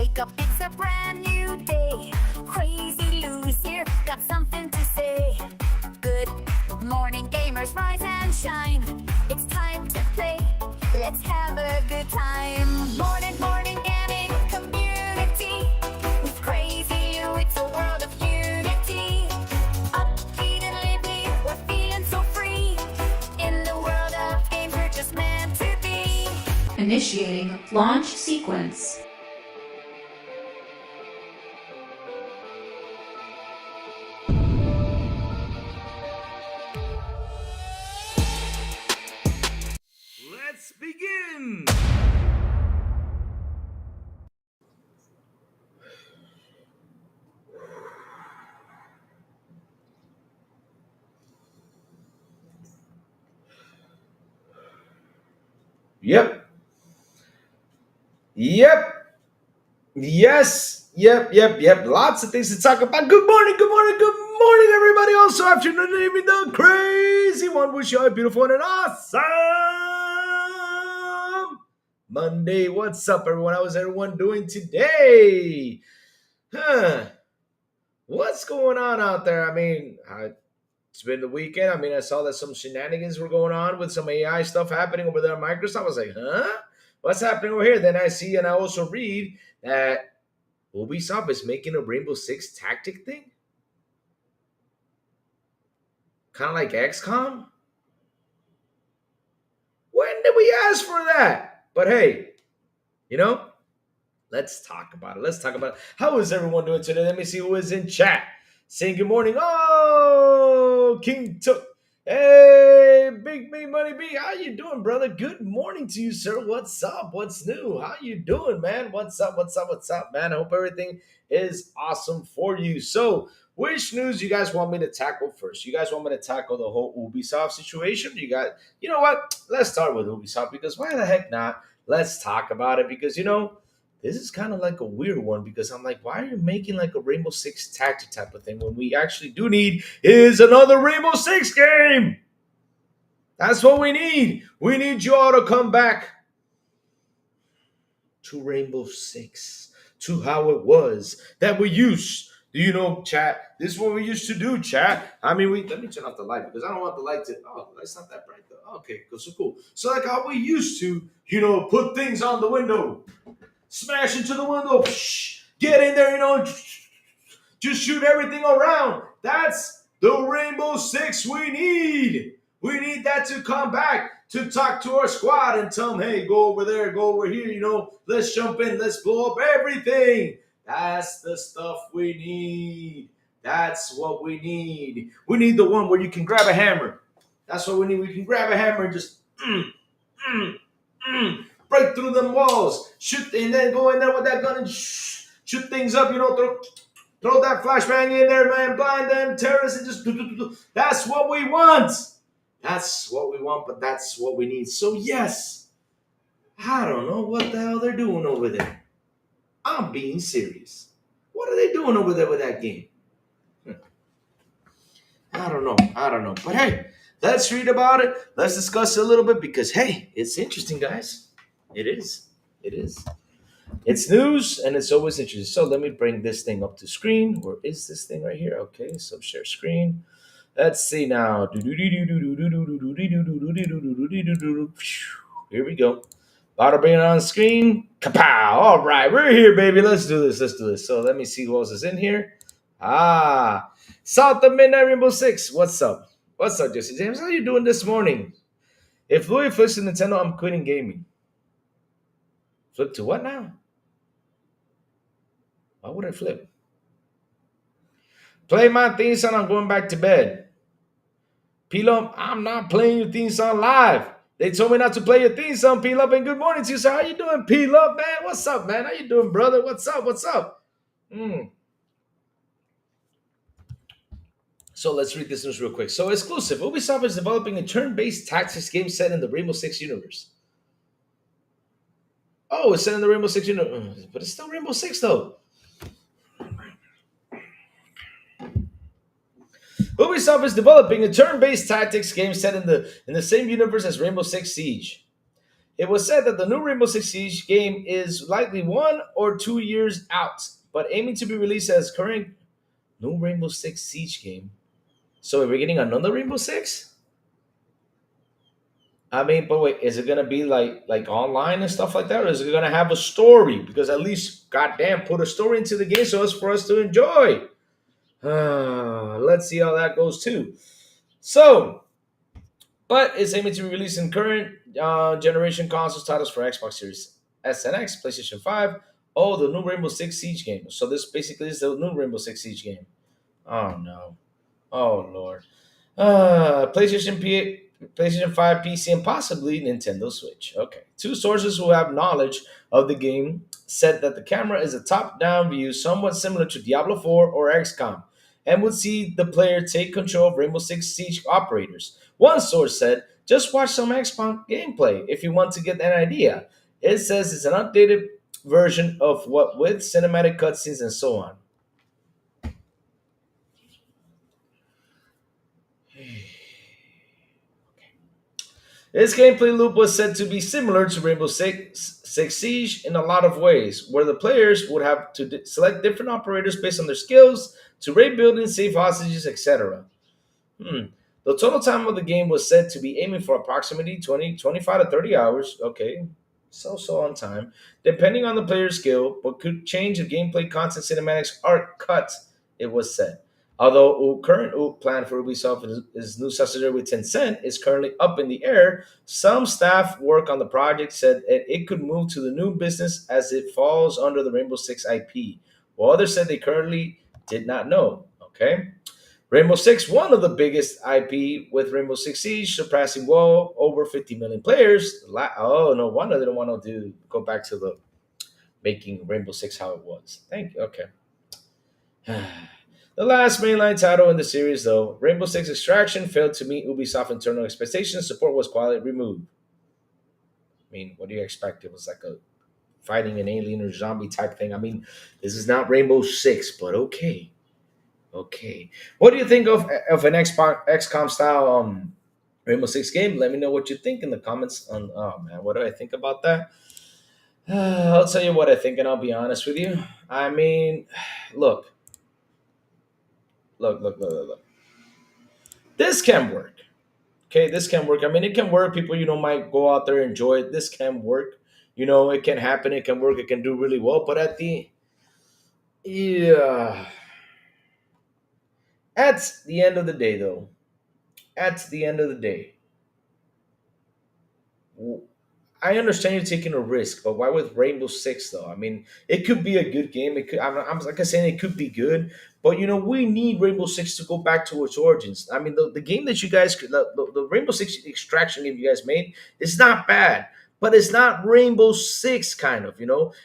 Wake up, it's a brand new day. Crazy Lou's here, got something to say. Good morning, gamers, rise and shine. It's time to play, let's have a good time. Morning, gaming community. With Crazy Lou, it's a world of unity. Upbeat and lively, we're feeling so free. In the world of games, we're just meant to be. Initiating launch sequence. Let's begin! Yep. Yep. Lots of things to talk about. Good morning, everybody. Also, afternoon, evening, the crazy one. Wish you all a beautiful and an awesome Monday. What's up, everyone? How is everyone doing today? What's going on out there? I mean, it's been the weekend. I mean, I saw that some shenanigans were going on with some AI stuff happening over there at Microsoft. I was like, what's happening over here? Then I see and I also read that Ubisoft is making a Rainbow Six tactic thing. Kind of like XCOM. When did we ask for that? But hey, let's talk about it. How is everyone doing today? Let me see who is in chat. Saying good morning. Oh, King Took. Hey, Big B Money B. How you doing, brother? Good morning to you, sir. What's up? What's new? How you doing, man? What's up, man? I hope everything is awesome for you. So, which news you guys want me to tackle first? You guys want me to tackle the whole Ubisoft situation? You know what? Let's start with Ubisoft because why the heck not? Let's talk about it because, this is kind of like a weird one because I'm like, why are you making like a Rainbow Six tactic type of thing when we actually do need is another Rainbow Six game? That's what we need. We need you all to come back to Rainbow Six, to how it was that we used. Do you know, chat? This is what we used to do, chat. I mean, let me turn off the light because I don't want the light to. Oh, it's not that bright though. Okay, so cool. So like how we used to, put things on the window. Smash into the window, get in there, just shoot everything around. That's the Rainbow Six we need. We need that to come back, to talk to our squad and tell them, hey, go over there, go over here, let's jump in, let's blow up everything. That's the stuff we need. That's what we need. We need the one where you can grab a hammer. That's what we need. We can grab a hammer and just break through them walls, shoot, and then go in there with that gun and shoot things up. Throw that flashbang in there, man. Blind them terrorists and just. That's what we want. That's what we want, but that's what we need. So yes, I don't know what the hell they're doing over there. I'm being serious. What are they doing over there with that game? I don't know. But hey, let's read about it. Let's discuss it a little bit because hey, it's interesting, guys. It is. It's news and it's always interesting. So let me bring this thing up to screen. Where is this thing right here? Okay, so share screen. Let's see now. Here we go. About to bring it on screen. Kapow! All right, we're here, baby. Let's do this. So let me see who else is in here. South of Midnight Rainbow Six. What's up, Jesse James? How you doing this morning? If Louis flips to Nintendo, I'm quitting gaming. Flip to what now? Why would I flip? Play my theme song. I'm going back to bed. P-Lump, I'm not playing your theme song live. They told me not to play your theme song, P-Lump. And good morning to you, sir. How you doing, P-Lump, man? What's up, man? How you doing, brother? What's up? So let's read this news real quick. So exclusive. Ubisoft is developing a turn-based tactics game set in the Rainbow Six universe. Oh, it's set in the Rainbow Six universe. But it's still Rainbow Six, though. Ubisoft is developing a turn-based tactics game set in the same universe as Rainbow Six Siege. It was said that the new Rainbow Six Siege game is likely 1 or 2 years out, but aiming to be released as current new Rainbow Six Siege game. So we're getting another Rainbow Six? I mean, but wait, is it gonna be like online and stuff like that, or is it gonna have a story? Because at least, goddamn, put a story into the game so it's for us to enjoy. Let's see how that goes too. So, but it's aiming to be released in current generation consoles titles for Xbox Series S and X, PlayStation 5. Oh, the new Rainbow Six Siege game. So this basically is the new Rainbow Six Siege game. Oh no. Oh lord. PlayStation 5, PC, and possibly Nintendo Switch. Okay. Two sources who have knowledge of the game said that the camera is a top-down view somewhat similar to Diablo 4 or XCOM, and would see the player take control of Rainbow Six Siege operators. One source said, just watch some XCOM gameplay if you want to get an idea. It says it's an updated version of what with cinematic cutscenes and so on. This gameplay loop was said to be similar to Rainbow Six Siege in a lot of ways, where the players would have to select different operators based on their skills to raid buildings, save hostages, etc. The total time of the game was said to be aiming for approximately 25 to 30 hours. Okay, so on time, depending on the player's skill, but could change if gameplay content cinematics are cut, it was said. Although current plan for Ubisoft is new subsidiary with Tencent is currently up in the air, some staff work on the project said it could move to the new business as it falls under the Rainbow Six IP, while others said they currently did not know. Okay. Rainbow Six, one of the biggest IP with Rainbow Six Siege, surpassing well over 50 million players. Oh, no wonder they don't want to go back to the making Rainbow Six how it was. Thank you. Okay. The last mainline title in the series, though, Rainbow Six Extraction, failed to meet Ubisoft internal expectations. Support was quietly removed. I mean, what do you expect? It was like a fighting an alien or zombie type thing. I mean, this is not Rainbow Six, but okay. Okay. What do you think of an XCOM style Rainbow Six game? Let me know what you think in the comments. Oh man, what do I think about that? I'll tell you what I think, and I'll be honest with you. I mean, look, look. This can work. Okay, this can work. I mean, it can work. People, might go out there and enjoy it. This can work. It can happen. It can work. It can do really well. But yeah, at the end of the day, though, at the end of the day, I understand you're taking a risk, but why with Rainbow Six though? I mean, it could be a good game. It could. I'm like I saying, it could be good, but we need Rainbow Six to go back to its origins. I mean, the game that you guys, the Rainbow Six Extraction game you guys made, is not bad, but it's not Rainbow Six kind of.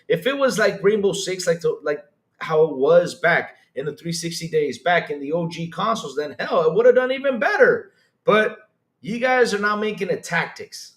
If it was like Rainbow Six, like how it was back in the 360 days, back in the OG consoles, then hell, it would have done even better. But you guys are now making it tactics.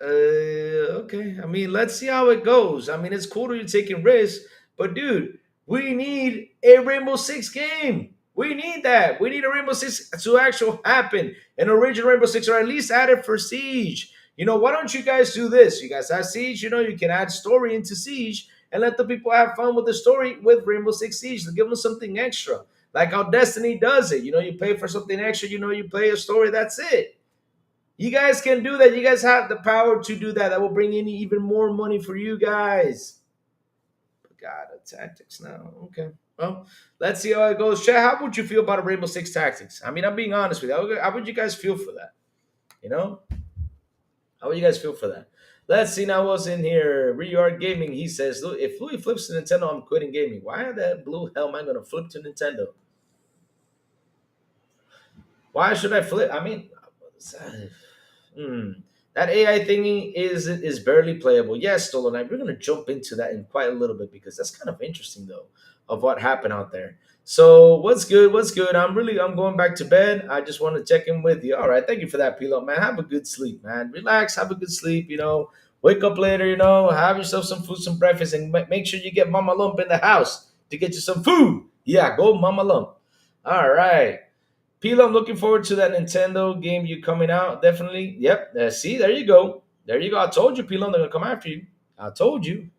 Okay. I mean, let's see how it goes. I mean, it's cool that you're taking risks, but dude, we need a Rainbow Six game. We need that. We need a Rainbow Six to actually happen. An original Rainbow Six, or at least add it for Siege. Why don't you guys do this? You guys have Siege. You can add story into Siege and let the people have fun with the story with Rainbow Six Siege. To give them something extra, like how Destiny does it. You pay for something extra. You play a story. That's it. You guys can do that. You guys have the power to do that. That will bring in even more money for you guys. God, tactics now. Okay. Well, let's see how it goes. Chad, how would you feel about a Rainbow Six Tactics? I mean, I'm being honest with you. How would you guys feel for that? How would you guys feel for that? Let's see now what's in here. Reard Gaming, he says, if Louis flips to Nintendo, I'm quitting gaming. Why the blue hell am I going to flip to Nintendo? Why should I flip? I mean, that AI thingy is barely playable. Yes, Stolen Knight. We're gonna jump into that in quite a little bit because that's kind of interesting though of what happened out there. So what's good? What's good? I'm going back to bed. I just want to check in with you. All right, thank you for that, Pilo, man. Have a good sleep, man. Relax, have a good sleep. Wake up later. Have yourself some food, some breakfast, and make sure you get Mama Lump in the house to get you some food. Yeah, go Mama Lump. All right. Pila, I'm looking forward to that Nintendo game you coming out. Definitely. Yep. See, there you go. There you go. I told you, Pila, they're gonna come after you. I told you.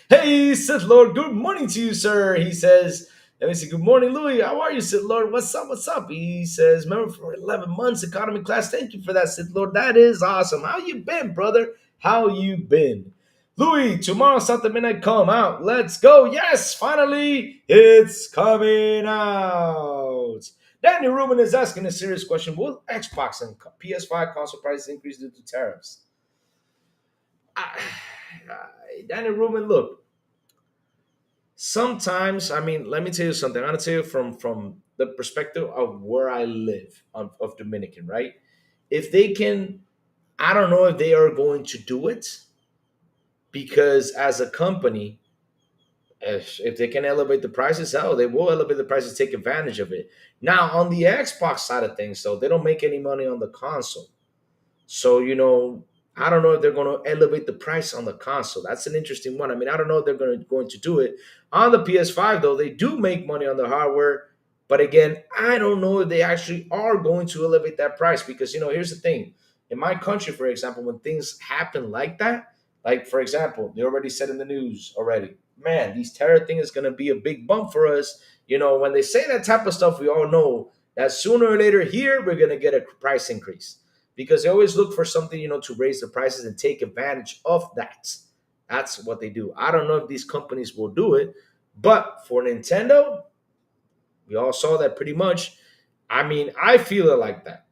Hey, Sith Lord, good morning to you, sir. He says, let me see, good morning, Louis. How are you, Sith Lord? What's up? What's up? He says, remember for 11 months, economy class. Thank you for that, Sith Lord. That is awesome. How you been, brother? How you been? Louis, tomorrow, South Midnight come out. Let's go. Yes, finally, it's coming out. Daniel Rubin is asking a serious question. Will Xbox and PS5 console prices increase due to tariffs? I, Daniel Rubin, look, sometimes, I mean, let me tell you something. I'm gonna tell you from the perspective of where I live of Dominican, right? If they can, I don't know if they are going to do it because as a company, if they can elevate the prices, hell, they will elevate the prices, take advantage of it. Now, on the Xbox side of things, though, they don't make any money on the console. So, I don't know if they're going to elevate the price on the console. That's an interesting one. I mean, I don't know if they're going to do it. On the PS5, though, they do make money on the hardware. But again, I don't know if they actually are going to elevate that price because, here's the thing. In my country, for example, when things happen like that, like, for example, they already said in the news already, man, these terror thing is going to be a big bump for us. When they say that type of stuff, we all know that sooner or later here, we're going to get a price increase because they always look for something, to raise the prices and take advantage of that. That's what they do. I don't know if these companies will do it, but for Nintendo, we all saw that pretty much. I mean, I feel it like that.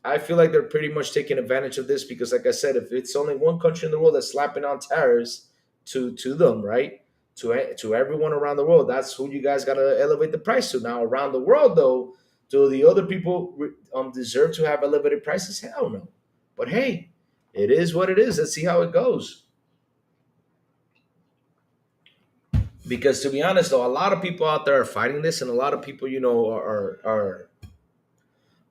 I feel like they're pretty much taking advantage of this because, like I said, if it's only one country in the world that's slapping on tariffs to them, right? To everyone around the world, that's who you guys got to elevate the price to. Now, around the world, though, do the other people deserve to have elevated prices? Hell no. But hey, it is what it is. Let's see how it goes. Because to be honest, though, a lot of people out there are fighting this, and a lot of people,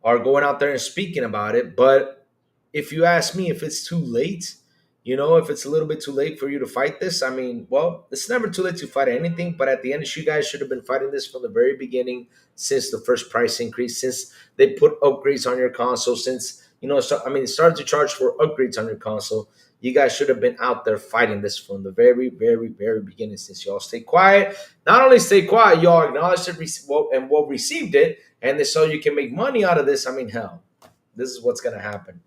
are going out there and speaking about it. But if you ask me if it's too late, if it's a little bit too late for you to fight this, I mean, well, it's never too late to fight anything. But at the end, you guys should have been fighting this from the very beginning, since the first price increase, since they put upgrades on your console, since, it started to charge for upgrades on your console. You guys should have been out there fighting this from the very, very, very beginning. Since y'all stay quiet, not only stay quiet, y'all acknowledged it and well received it, and so you can make money out of this. I mean, hell, this is what's going to happen.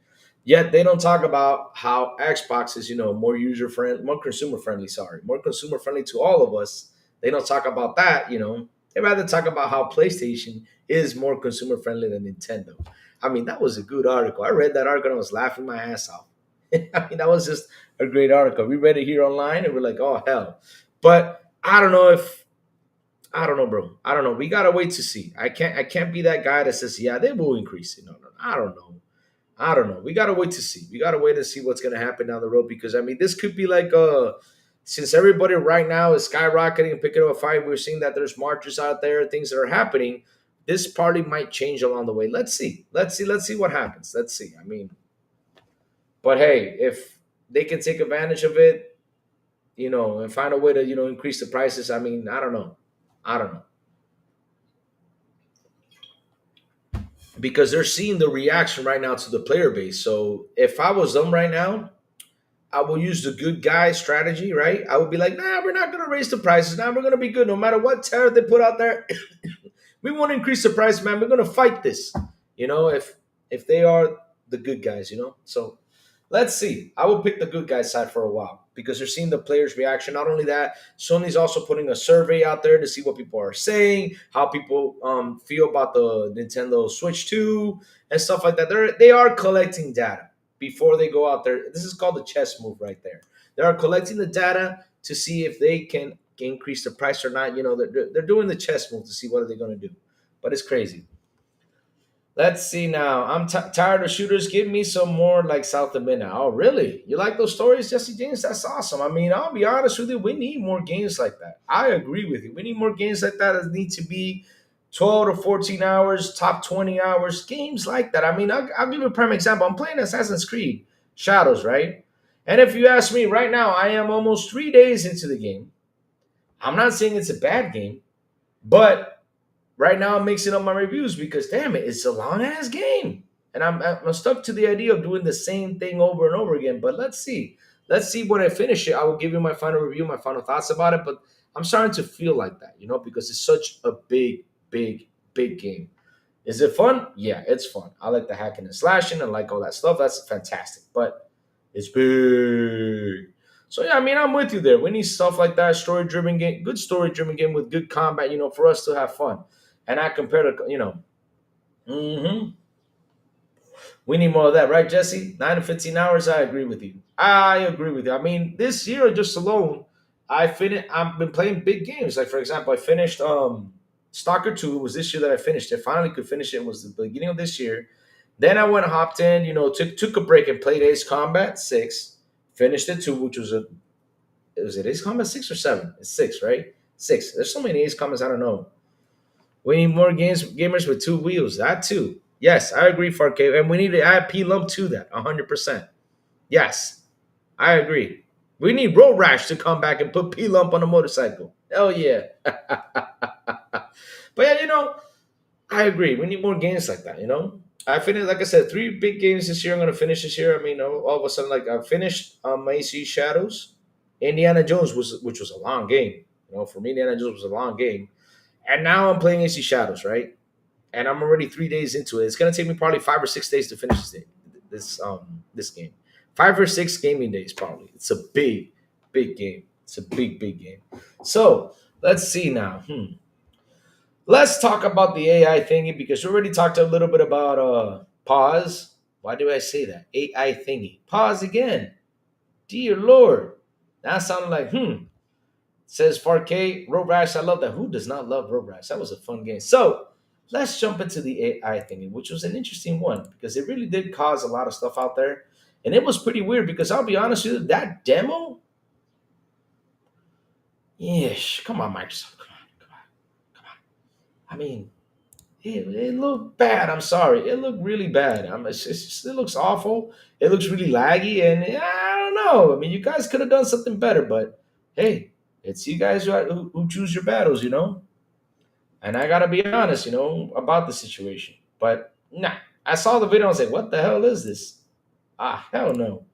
Yet they don't talk about how Xbox is, more user friendly, more consumer friendly. Sorry, more consumer friendly to all of us. They don't talk about that. They rather talk about how PlayStation is more consumer friendly than Nintendo. I mean, that was a good article. I read that article and I was laughing my ass off. I mean, that was just a great article. We read it here online and we're like, oh hell. But I don't know, bro. I don't know. We gotta wait to see. I can't be that guy that says, yeah, they will increase it. No. I don't know. We gotta wait to see. We gotta wait to see what's gonna happen down the road because I mean, this could be like since everybody right now is skyrocketing and picking up a fight, we're seeing that there's marches out there, things that are happening. This party might change along the way. Let's see. Let's see what happens. Let's see. I mean, but hey, if they can take advantage of it, and find a way to, increase the prices, I mean, I don't know. Because they're seeing the reaction right now to the player base. So if I was them right now, I will use the good guy strategy, right? I would be like, nah, we're not going to raise the prices. Now we're going to be good. No matter what tariff they put out there, we won't increase the price, man. We're going to fight this, if they are the good guys, So let's see. I will pick the good guy side for a while because they're seeing the players' reaction. Not only that, Sony's also putting a survey out there to see what people are saying, how people feel about the Nintendo Switch 2 and stuff like that. They are collecting data before they go out there. This is called the chess move right there. They are collecting the data to see if they can increase the price or not. They're doing the chess move to see what are they going to do. But it's crazy. Let's see now. I'm tired of shooters. Give me some more like South of Midnight. Oh, really? You like those stories, Jesse James? That's awesome. I mean, I'll be honest with you. We need more games like that. I agree with you. We need more games like that that need to be 12 to 14 hours, top 20 hours, games like that. I mean, I'll give you a prime example. I'm playing Assassin's Creed Shadows, right? And if you ask me right now, I am almost 3 days into the game. I'm not saying it's a bad game. But right now I'm mixing up my reviews because damn it, it's a long ass game, and I'm stuck to the idea of doing the same thing over and over again. But let's see when I finish it. I will give you my final review, my final thoughts about it. But I'm starting to feel like that, because it's such a big game. Is it fun? Yeah, it's fun. I like the hacking and slashing and like all that stuff. That's fantastic. But it's big. So yeah, I mean, I'm with you there. We need stuff like that, story driven game, good story driven game with good combat, for us to have fun. And I compare to, hmm we need more of that, right, Jesse? 9 to 15 hours. I agree with you. I agree with you. I mean, this year just alone, I've been playing big games. Like for example, I finished Stalker 2. It was this year that I finished it. Finally could finish it. It was the beginning of this year. Then I went hopped in, took a break and played Ace Combat 6. Finished it too, which was it Ace Combat 6 or 7? It's 6, right? 6. There's so many Ace Combats, I don't know. We need more gamers with two wheels. That too. Yes, I agree, Farke. And we need to add P Lump to that, 100%. Yes, I agree. We need Road Rash to come back and put P Lump on a motorcycle. Hell yeah. But yeah, I agree. We need more games like that. I finished, like I said, 3 big games this year. I'm going to finish this year. I mean, all of a sudden, like I finished Macy Shadows. Indiana Jones, which was a long game. For me, Indiana Jones was a long game. And now I'm playing AC Shadows, right? And I'm already 3 days into it. It's gonna take me probably 5 or 6 days to finish this game. 5 or 6 gaming days probably. It's a big game. It's a big game. So let's see now. Let's talk about the AI thingy because we already talked a little bit about pause. Why do I say that? AI thingy. Pause again. Dear Lord. That sounded like Says 4K, Road Rash. I love that. Who does not love Road Rash? That was a fun game. So let's jump into the AI thing, which was an interesting one because it really did cause a lot of stuff out there. And it was pretty weird because I'll be honest with you, that demo, yeesh, come on, Microsoft. Come on. I mean, it looked bad. I'm sorry. It looked really bad. It looks awful. It looks really laggy. And I don't know. I mean, you guys could have done something better, but hey, it's you guys who choose your battles. And I gotta be honest, about the situation. But nah, I saw the video and I was like, what the hell is this? Ah, hell no.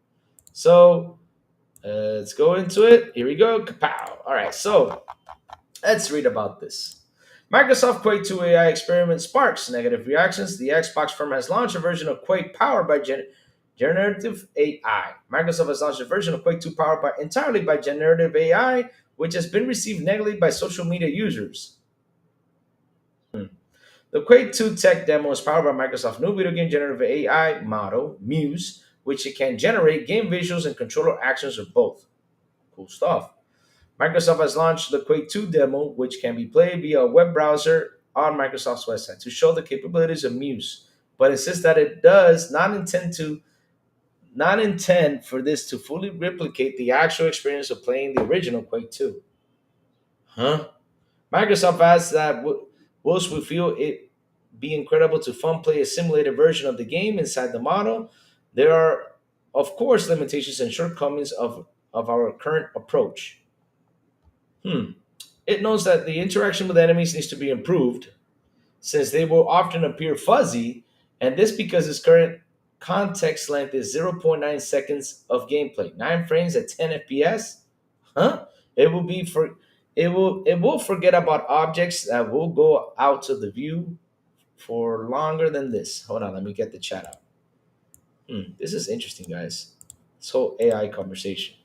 So let's go into it. Here we go. Kapow. All right, so let's read about this. Microsoft Quake 2 AI experiment sparks negative reactions. The Xbox firm has launched a version of Quake powered by generative AI. Microsoft has launched a version of Quake 2 powered entirely by generative AI, which has been received negatively by social media users. The Quake 2 tech demo is powered by Microsoft's new video game generative AI model, Muse, which it can generate game visuals and controller actions or both. Cool stuff. Microsoft has launched the Quake 2 demo, which can be played via a web browser on Microsoft's website to show the capabilities of Muse, but insists that it does not intend for this to fully replicate the actual experience of playing the original Quake 2. Huh? Microsoft adds that whilst we feel it be incredible to fun play a simulated version of the game inside the model, there are, of course, limitations and shortcomings of our current approach. It knows that the interaction with enemies needs to be improved, since they will often appear fuzzy, and this because its current context length is zero point 0.9 seconds of gameplay, 9 frames at 10 FPS. Huh? It will be for it will forget about objects that will go out of the view for longer than this. Hold on, let me get the chat out. This is interesting, guys. This whole AI conversation.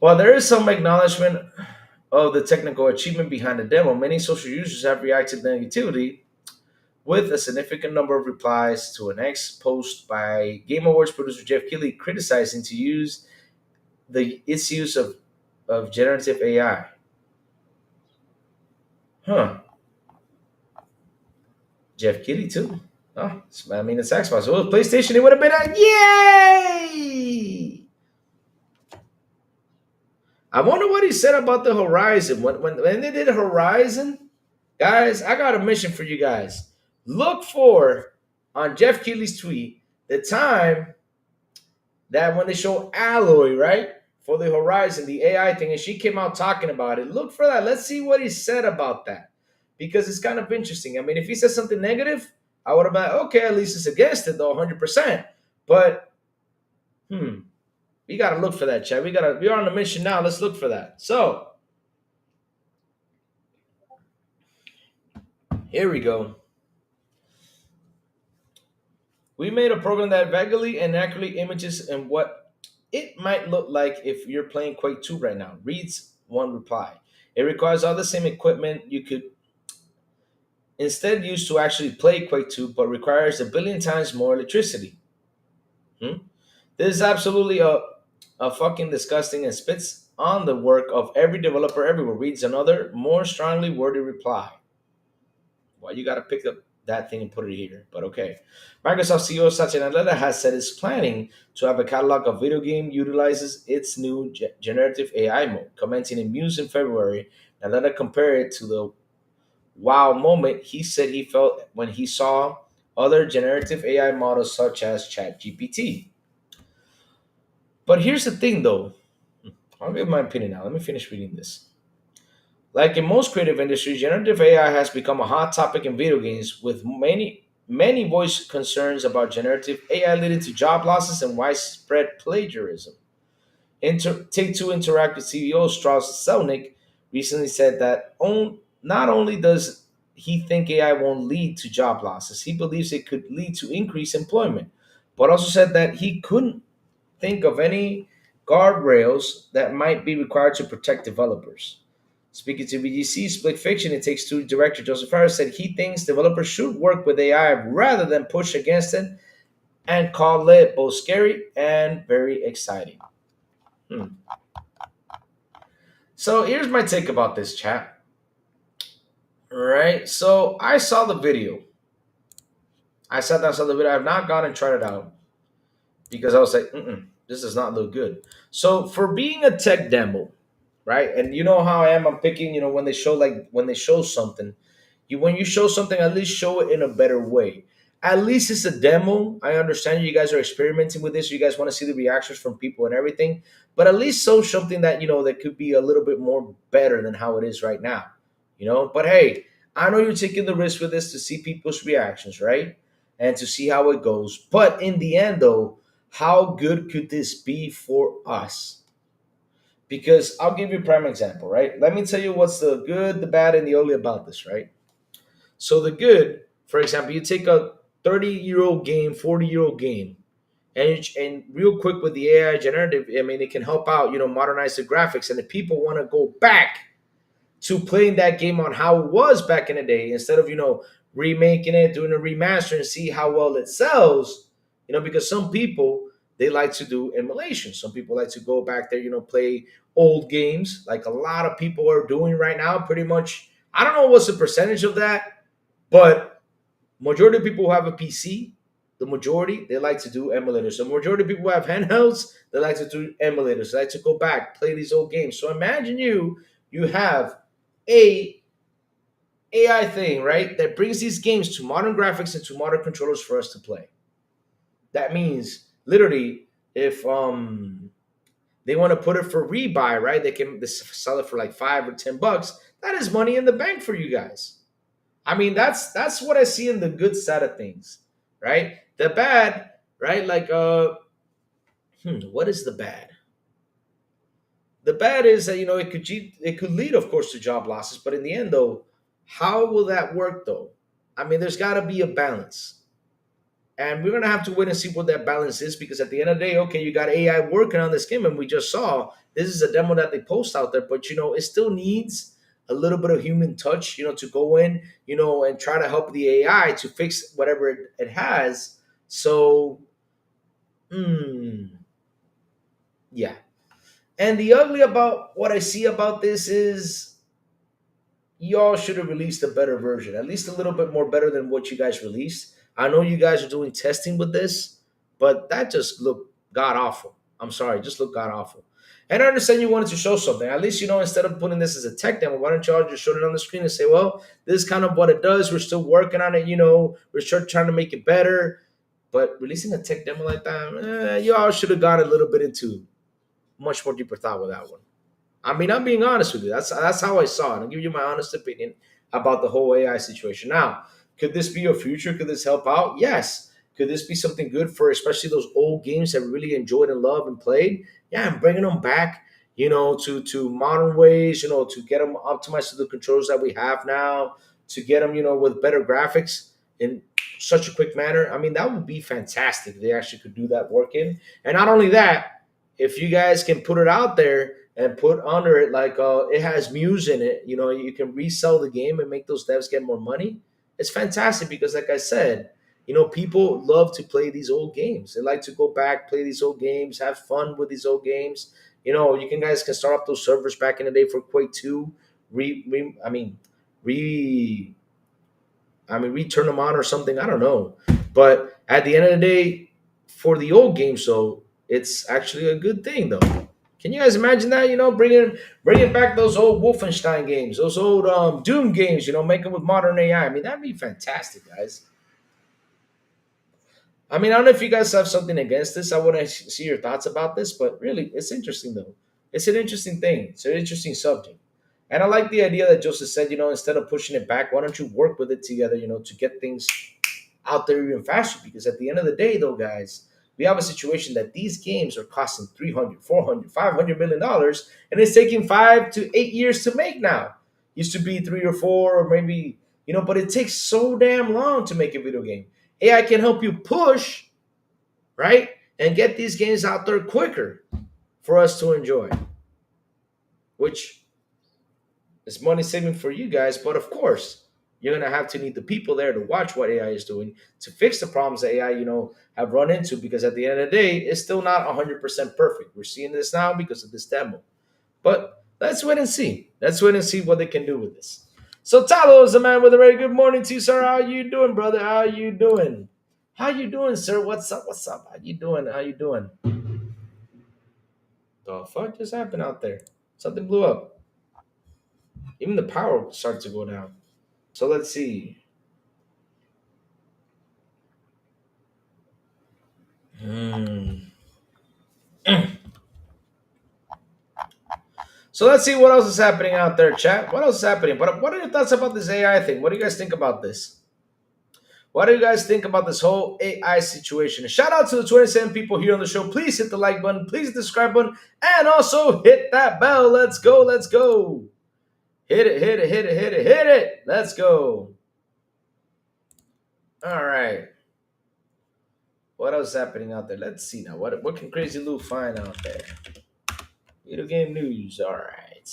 While there is some acknowledgement of the technical achievement behind the demo, many social users have reacted negatively with a significant number of replies to an X post by Game Awards producer Jeff Keighley criticizing its use of generative AI. Huh. Jeff Keighley too. Oh, I mean, it's Xbox. If it was PlayStation, it would have been a yay! I wonder what he said about the Horizon. When they did Horizon, guys, I got a mission for you guys. Look for, on Jeff Keighley's tweet, the time that when they show Alloy, right? for the Horizon, the AI thing, and she came out talking about it. Look for that. Let's see what he said about that, because it's kind of interesting. I mean, if he says something negative, I would have been like, okay, at least it's against it though, 100%. But we gotta look for that, Chad. We're on a mission now. Let's look for that. So here we go. We made a program that vaguely and accurately images and what it might look like if you're playing Quake 2 right now. Reads one reply. It requires all the same equipment you could instead use to actually play Quake 2, but requires a billion times more electricity. Hmm? This is absolutely a fucking disgusting and spits on the work of every developer everywhere. Reads another more strongly worded reply. Why you gotta pick up that thing and put it here? But okay. Microsoft CEO Satya Nadella has said it's planning to have a catalog of video game utilizes its new generative AI mode. Commenting in Muse in February, Nadella compared it to the wow moment he said he felt when he saw other generative AI models such as ChatGPT. But here's the thing though. I'll give my opinion now. Let me finish reading this. Like in most creative industries, generative AI has become a hot topic in video games, with many voice concerns about generative AI leading to job losses and widespread plagiarism. Take-Two Interactive CEO Strauss Zelnick recently said that not only does he think AI won't lead to job losses, he believes it could lead to increased employment, but also said that he couldn't think of any guardrails that might be required to protect developers. Speaking to BGC Split Fiction, It Takes Two director Joseph Harris said he thinks developers should work with AI rather than push against it, and called it both scary and very exciting. Hmm. So here's my take about this, chat. Right? So I saw the video. I sat down, saw the video. I have not gone and tried it out because I was like, this does not look good. So for being a tech demo, right? And you know how I am. I'm picking. When they show something, when you show something, at least show it in a better way. At least it's a demo. I understand you guys are experimenting with this. You guys want to see the reactions from people and everything, but at least show something that that could be a little bit more better than how it is right now. But hey, I know you're taking the risk with this to see people's reactions, right? And to see how it goes. But in the end, though, how good could this be for us? Because I'll give you a prime example, right? Let me tell you what's the good, the bad, and the ugly about this, right? So the good, for example, you take a 30-year-old game, 40-year-old game, and real quick with the AI generative, I mean, it can help out, modernize the graphics. And if people want to go back to playing that game on how it was back in the day, instead of, remaking it, doing a remaster and see how well it sells, because some people, they like to do emulation. Some people like to go back there, play old games like a lot of people are doing right now. Pretty much, I don't know what's the percentage of that, but majority of people who have a PC, the majority, they like to do emulators. The majority of people who have handhelds, they like to do emulators. They like to go back, play these old games. So imagine you have a AI thing, right, that brings these games to modern graphics and to modern controllers for us to play. That means literally, if they want to put it for rebuy, right, they can sell it for like $5 or $10. That is money in the bank for you guys. I mean, that's what I see in the good side of things, right? The bad, right? Like, what is the bad? The bad is that it could lead, of course, to job losses. But in the end, though, how will that work, though? I mean, there's got to be a balance, and we're gonna have to wait and see what that balance is. Because at the end of the day, okay, you got AI working on this game, and we just saw this is a demo that they post out there, but it still needs a little bit of human touch, to go in, and try to help the AI to fix whatever it has. So, yeah. And the ugly about what I see about this is y'all should have released a better version, at least a little bit more better than what you guys released. I know you guys are doing testing with this, but that just looked god awful. I'm sorry, just looked god awful. And I understand you wanted to show something. At least, instead of putting this as a tech demo, why don't y'all just show it on the screen and say, well, this is kind of what it does. We're still working on it. We're still trying to make it better. But releasing a tech demo like that, y'all should have gone a little bit into much more deeper thought with that one. I mean, I'm being honest with you. That's how I saw it. I'll give you my honest opinion about the whole AI situation. Now, could this be a future? Could this help out? Yes. Could this be something good for especially those old games that we really enjoyed and loved and played? Yeah, and bringing them back, to modern ways, to get them optimized to the controls that we have now, to get them, with better graphics in such a quick manner. I mean, that would be fantastic if they actually could do that work in. And not only that, if you guys can put it out there and put under it like it has Muse in it, you can resell the game and make those devs get more money. It's fantastic because, like I said, people love to play these old games. They like to go back, play these old games, have fun with these old games. You can guys can start up those servers back in the day for Quake 2, re return them on or something. I don't know. But at the end of the day, for the old games, so it's actually a good thing, though. Can you guys imagine that? Bringing back those old Wolfenstein games, those old Doom games. Make them with modern AI. I mean, that'd be fantastic, guys. I mean, I don't know if you guys have something against this. I want to see your thoughts about this, but really, it's interesting though. It's an interesting thing. It's an interesting subject. And I like the idea that Joseph said, instead of pushing it back, why don't you work with it together, to get things out there even faster? Because at the end of the day, though, guys, we have a situation that these games are costing 300, 400, 500 million dollars, and it's taking 5 to 8 years to make now. Used to be 3 or 4, or maybe, but it takes so damn long to make a video game. AI can help you push, right? And get these games out there quicker for us to enjoy, which is money saving for you guys. But of course, you're going to have to need the people there to watch what AI is doing to fix the problems that AI, have run into, because at the end of the day, it's still not 100% perfect. We're seeing this now because of this demo. But let's wait and see. Let's wait and see what they can do with this. So Talo is a man with a very good morning to you, sir. How you doing, brother? How you doing? How you doing, sir? What's up? What's up? How you doing? How you doing? The fuck just happened out there? Something blew up. Even the power started to go down. So let's see. So let's see what else is happening out there, chat. What else is happening? What are your thoughts about this AI thing? What do you guys think about this? What do you guys think about this whole AI situation? And shout out to the 27 people here on the show. Please hit the like button. Please hit the subscribe button. And also hit that bell. Let's go. Let's go. Hit it, hit it, hit it, hit it, hit it. Let's go. All right. What else is happening out there? Let's see now. What can Crazy Lou find out there? Video game news. All right.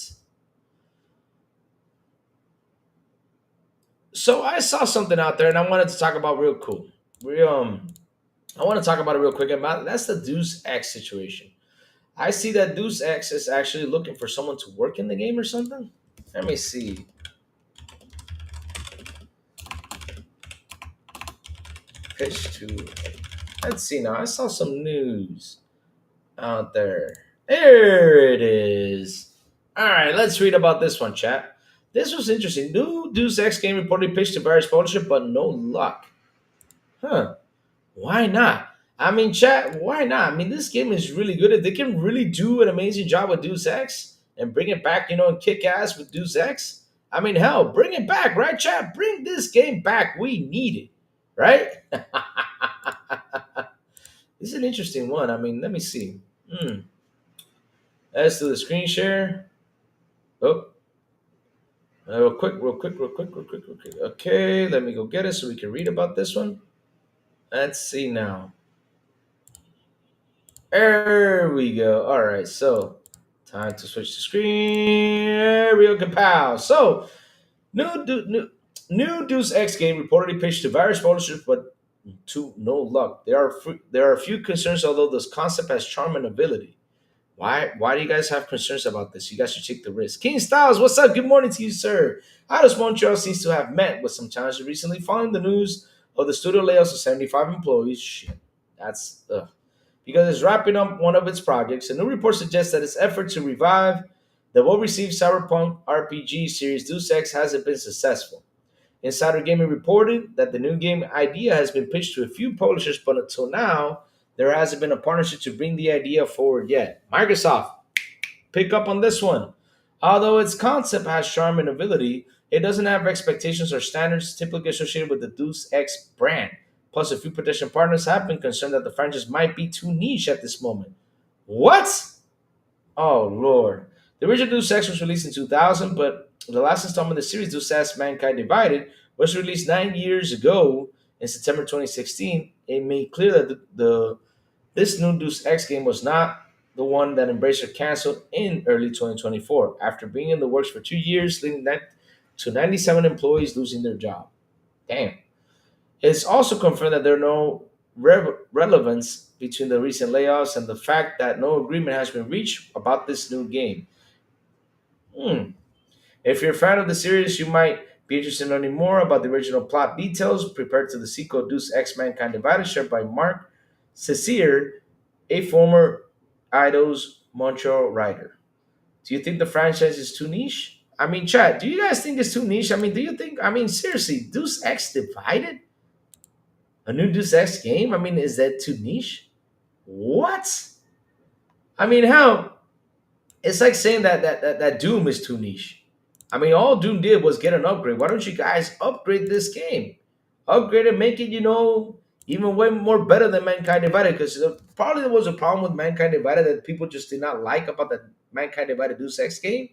So I saw something out there, and I wanted to talk about real cool. I want to talk about it real quick. About that's the Deus Ex situation. I see that Deus Ex is actually looking for someone to work in the game or something. Let me see. Pitch to. Let's see now. I saw some news out there. There it is. All right, let's read about this one, chat. This was interesting. New Deus Ex game reportedly pitched to various publishers, but no luck. Huh. Why not? I mean, chat, why not? I mean, this game is really good. If they can really do an amazing job with Deus Ex and bring it back, and kick ass with Deus Ex, I mean, hell, bring it back, right, chat? Bring this game back. We need it, right? This is an interesting one. I mean, let me see. As to the screen share. Oh. Real quick. Okay, let me go get it so we can read about this one. Let's see now. There we go. All right, so time to switch the screen. There we go, kapow. So, new Deus Ex game reportedly pitched to various publishers, but to no luck. There are a few concerns, although this concept has charm and ability. Why do you guys have concerns about this? You guys should take the risk. King Styles, what's up? Good morning to you, sir. Idos Montreal seems to have met with some challenges recently following the news of the studio layoffs of 75 employees. Shit, that's because it's wrapping up one of its projects. A new report suggests that its effort to revive the well-received cyberpunk RPG series Deus Ex hasn't been successful. Insider Gaming reported that the new game idea has been pitched to a few publishers, but until now, there hasn't been a partnership to bring the idea forward yet. Microsoft, pick up on this one. Although its concept has charm and ability, it doesn't have expectations or standards typically associated with the Deus Ex brand. Plus, a few potential partners have been concerned that the franchise might be too niche at this moment. What? Oh Lord! The original Deus Ex was released in 2000, but the last installment of the series, Deus Ex: Mankind Divided, was released 9 years ago in September 2016. It made clear that this new Deus Ex game was not the one that Embracer canceled in early 2024 after being in the works for 2 years, leading that to 97 employees losing their job. Damn. It's also confirmed that there are no relevance between the recent layoffs and the fact that no agreement has been reached about this new game. Hmm. If you're a fan of the series, you might be interested in learning more about the original plot details prepared to the sequel Deus Ex Mankind Divided, shared by Mark Cecier, a former Idol's Montreal writer. Do you think the franchise is too niche? I mean, chat, do you guys think it's too niche? I mean, do you think, I mean, seriously, Deus Ex Divided? A new Deus Ex game? I mean, is that too niche? What? I mean, how? It's like saying that Doom is too niche. I mean, all Doom did was get an upgrade. Why don't you guys upgrade this game? Upgrade it, make it, even way more better than Mankind Divided. Because probably there was a problem with Mankind Divided that people just did not like about the Mankind Divided Deus Ex game.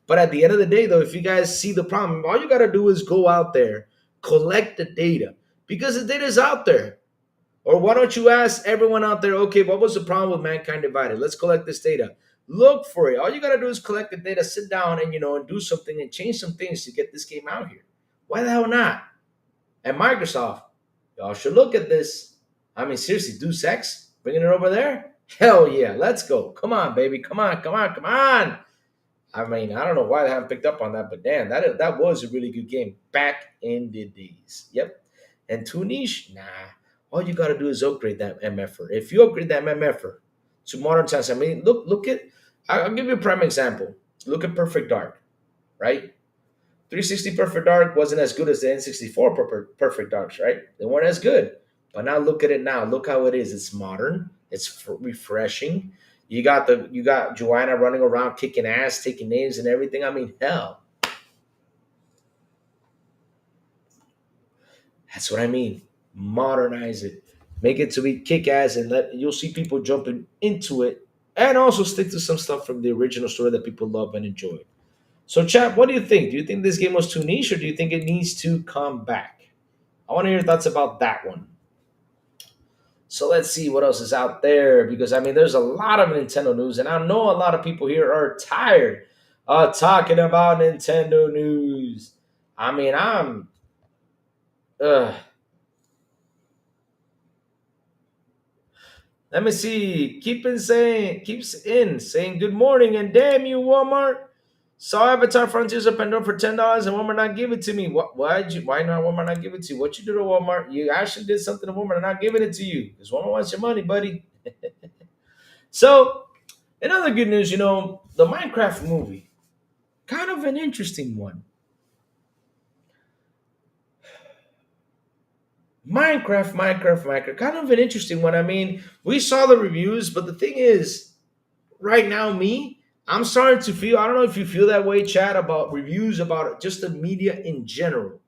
But at the end of the day, though, if you guys see the problem, all you got to do is go out there, collect the data. Because the data is out there. Or why don't you ask everyone out there, okay, what was the problem with Mankind Divided? Let's collect this data. Look for it. All you gotta do is collect the data, sit down and and do something and change some things to get this game out here. Why the hell not? And Microsoft, y'all should look at this. I mean, seriously, Deus Ex, bringing it over there? Hell yeah, let's go. Come on, baby. Come on, come on, come on. I mean, I don't know why they haven't picked up on that, but damn, that was a really good game back in the days. Yep. And too niche? Nah. All you gotta do is upgrade that MFR. If you upgrade that MFR to modern times, I mean, look at. I'll give you a prime example. Look at Perfect Dark, right? 360 Perfect Dark wasn't as good as the N64 Perfect Darks, right? They weren't as good. But now look at it now. Look how it is. It's modern. It's refreshing. You got Joanna running around kicking ass, taking names and everything. I mean, hell, that's what I mean. Modernize it, make it to be kick ass, and you'll see people jumping into it, and also stick to some stuff from the original story that people love and enjoy. So, chat, what do you think? Do you think this game was too niche, or do you think it needs to come back? I want to hear your thoughts about that one. So let's see what else is out there because I mean, there's a lot of Nintendo news, and I know a lot of people here are tired of talking about Nintendo news. I mean, uh, let me see. Keeps in saying good morning and damn you, Walmart. Saw Avatar Frontiers of Pandora for $10 and Walmart not give it to me. Why not Walmart not give it to you? What you do to Walmart? You actually did something to Walmart and not giving it to you. Because Walmart wants your money, buddy. So, in other good news, the Minecraft movie. Kind of an interesting one. Minecraft. Kind of an interesting one. I mean, we saw the reviews, but the thing is, right now, I'm starting to feel, I don't know if you feel that way, Chad, about reviews, about just the media in general.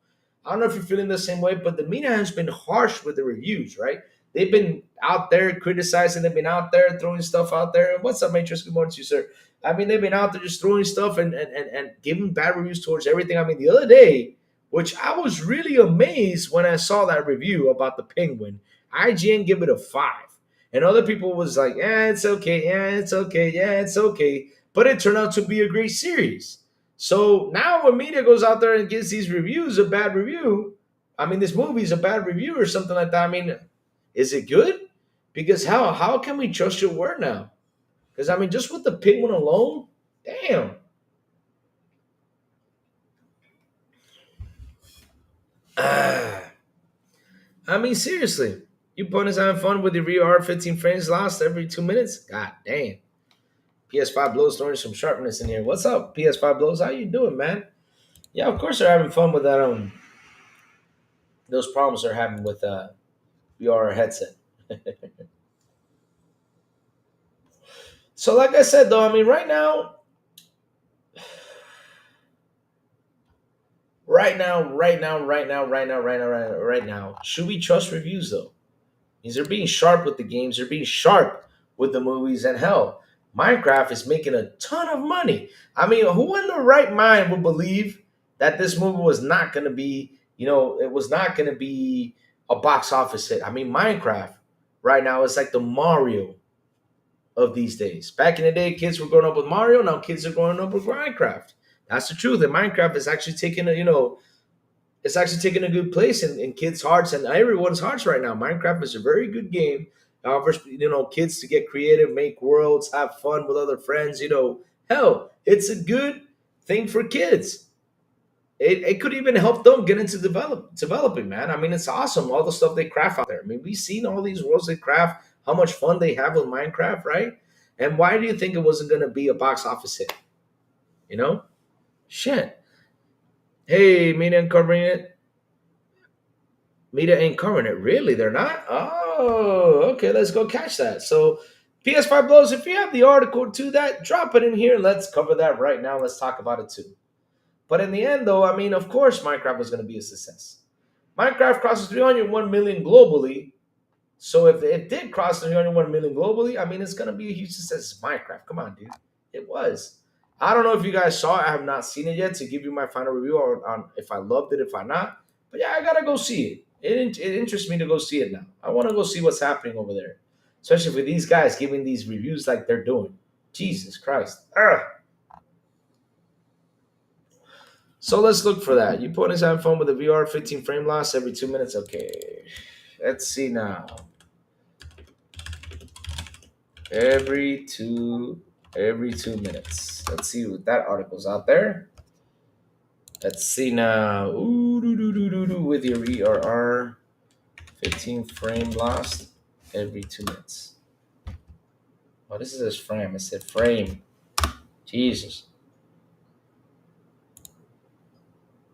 I don't know if you're feeling the same way, but the media has been harsh with the reviews, right? They've been out there criticizing, they've been out there throwing stuff out there. What's up, Matrix? Good morning to you, sir. I mean, they've been out there just throwing stuff and giving bad reviews towards everything. I mean, the other day, which I was really amazed when I saw that review about the Penguin, IGN gave it a 5. And other people was like, yeah, it's okay, yeah, it's okay, yeah, it's okay. But it turned out to be a great series. So now when media goes out there and gives these reviews a bad review, I mean, this movie's a bad review or something like that. I mean, is it good? Because how can we trust your word now? Because I mean, just with the Penguin alone, damn. Ah, I mean, seriously, you opponents having fun with the VR 15 frames lost every 2 minutes? God damn. PS5 blows throwing some sharpness in here. What's up, PS5 blows? How you doing, man? Yeah, of course they're having fun with that. Those problems they're having with VR headset. So, like I said, though, I mean, right now right now, should we trust reviews though? Means they're being sharp with the games, they're being sharp with the movies, and hell, Minecraft is making a ton of money. I mean, who in the right mind would believe that this movie was not going to be, it was not going to be a box office hit? I mean, Minecraft right now is like the Mario of these days. Back in the day, kids were growing up with Mario. Now kids are growing up with Minecraft. That's the truth. And Minecraft is actually taking it's actually taking a good place in kids' hearts and everyone's hearts right now. Minecraft is a very good game. Offers kids to get creative, make worlds, have fun with other friends. Hell, it's a good thing for kids. It could even help them get into developing, man. I mean, it's awesome all the stuff they craft out there. I mean, we've seen all these worlds they craft, how much fun they have with Minecraft, right? And why do you think it wasn't going to be a box office hit? You know, shit. Hey, Mina uncovering it. Media ain't covering it. Really? They're not? Oh, okay. Let's go catch that. So, PS5 blows, if you have the article to that, drop it in here. Let's cover that right now. Let's talk about it too. But in the end, though, I mean, of course, Minecraft was going to be a success. Minecraft crosses 301 million globally. So if it did cross 301 million globally, I mean, it's going to be a huge success. It's Minecraft. Come on, dude. It was. I don't know if you guys saw it. I have not seen it yet to give you my final review on if I loved it, if I not. But yeah, I got to go see it. It interests me to go see it now. I want to go see what's happening over there. Especially for these guys giving these reviews like they're doing. Jesus Christ. Ugh. So let's look for that. You put his phone with a VR 15 frame loss every 2 minutes. Okay. Let's see now. Every two minutes. Let's see what that article's out there. Let's see now. With your VRR 15 frame lost every 2 minutes. Oh, this is his frame. I said frame. Jesus.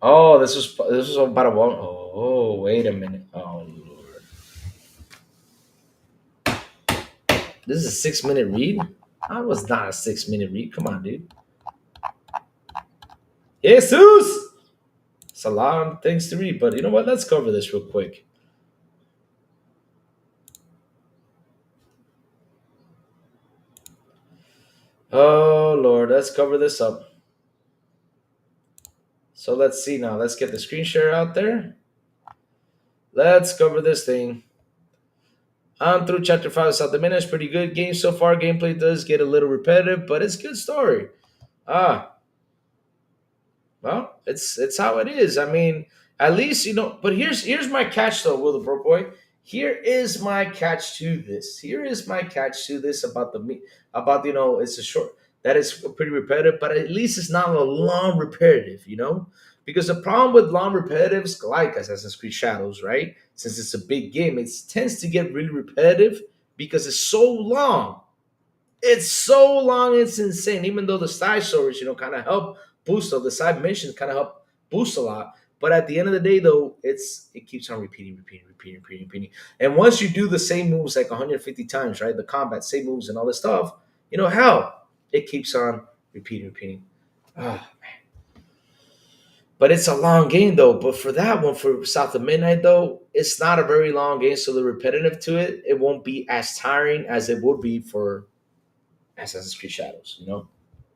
Oh, this was about a one. Oh, wait a minute. Oh Lord. This is a 6 minute read? I was not a 6 minute read. Come on, dude. Jesus! It's a lot of things to read, but you know what? Let's cover this real quick. Oh Lord, let's cover this up. So let's see now. Let's get the screen share out there. Let's cover this thing. On through chapter 5 of South Dominion. Pretty good game so far. Gameplay does get a little repetitive, but it's a good story. Well, it's how it is. I mean, at least but here's my catch though, Will the Bro Boy. Here is my catch to this. Here is my catch to this about it's a short that is pretty repetitive, but at least it's not a long repetitive. Because the problem with long repetitives, like Assassin's Creed Shadows, right? Since it's a big game, it tends to get really repetitive because it's so long. It's so long, it's insane. Even though the side stories, kind of help boost, or the side missions kind of help boost a lot. But at the end of the day, though, it keeps on repeating. And once you do the same moves like 150 times, right? The combat, same moves and all this stuff, hell, it keeps on repeating. Ah, but it's a long game, though. But for that one, for South of Midnight, though, it's not a very long game. So the repetitive to it won't be as tiring as it would be for Assassin's Creed Shadows.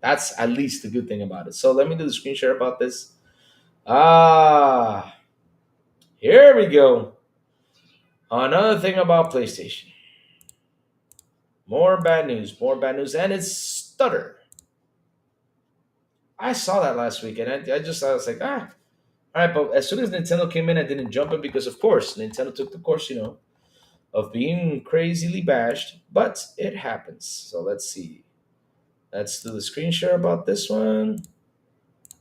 That's at least the good thing about it. So let me do the screen share about this. Here we go. Another thing about PlayStation. More bad news, and it's stutter. I saw that last week, and I was like, all right. But as soon as Nintendo came in, I didn't jump in because, of course, Nintendo took the course, of being crazily bashed. But it happens. So let's see. Let's do the screen share about this one.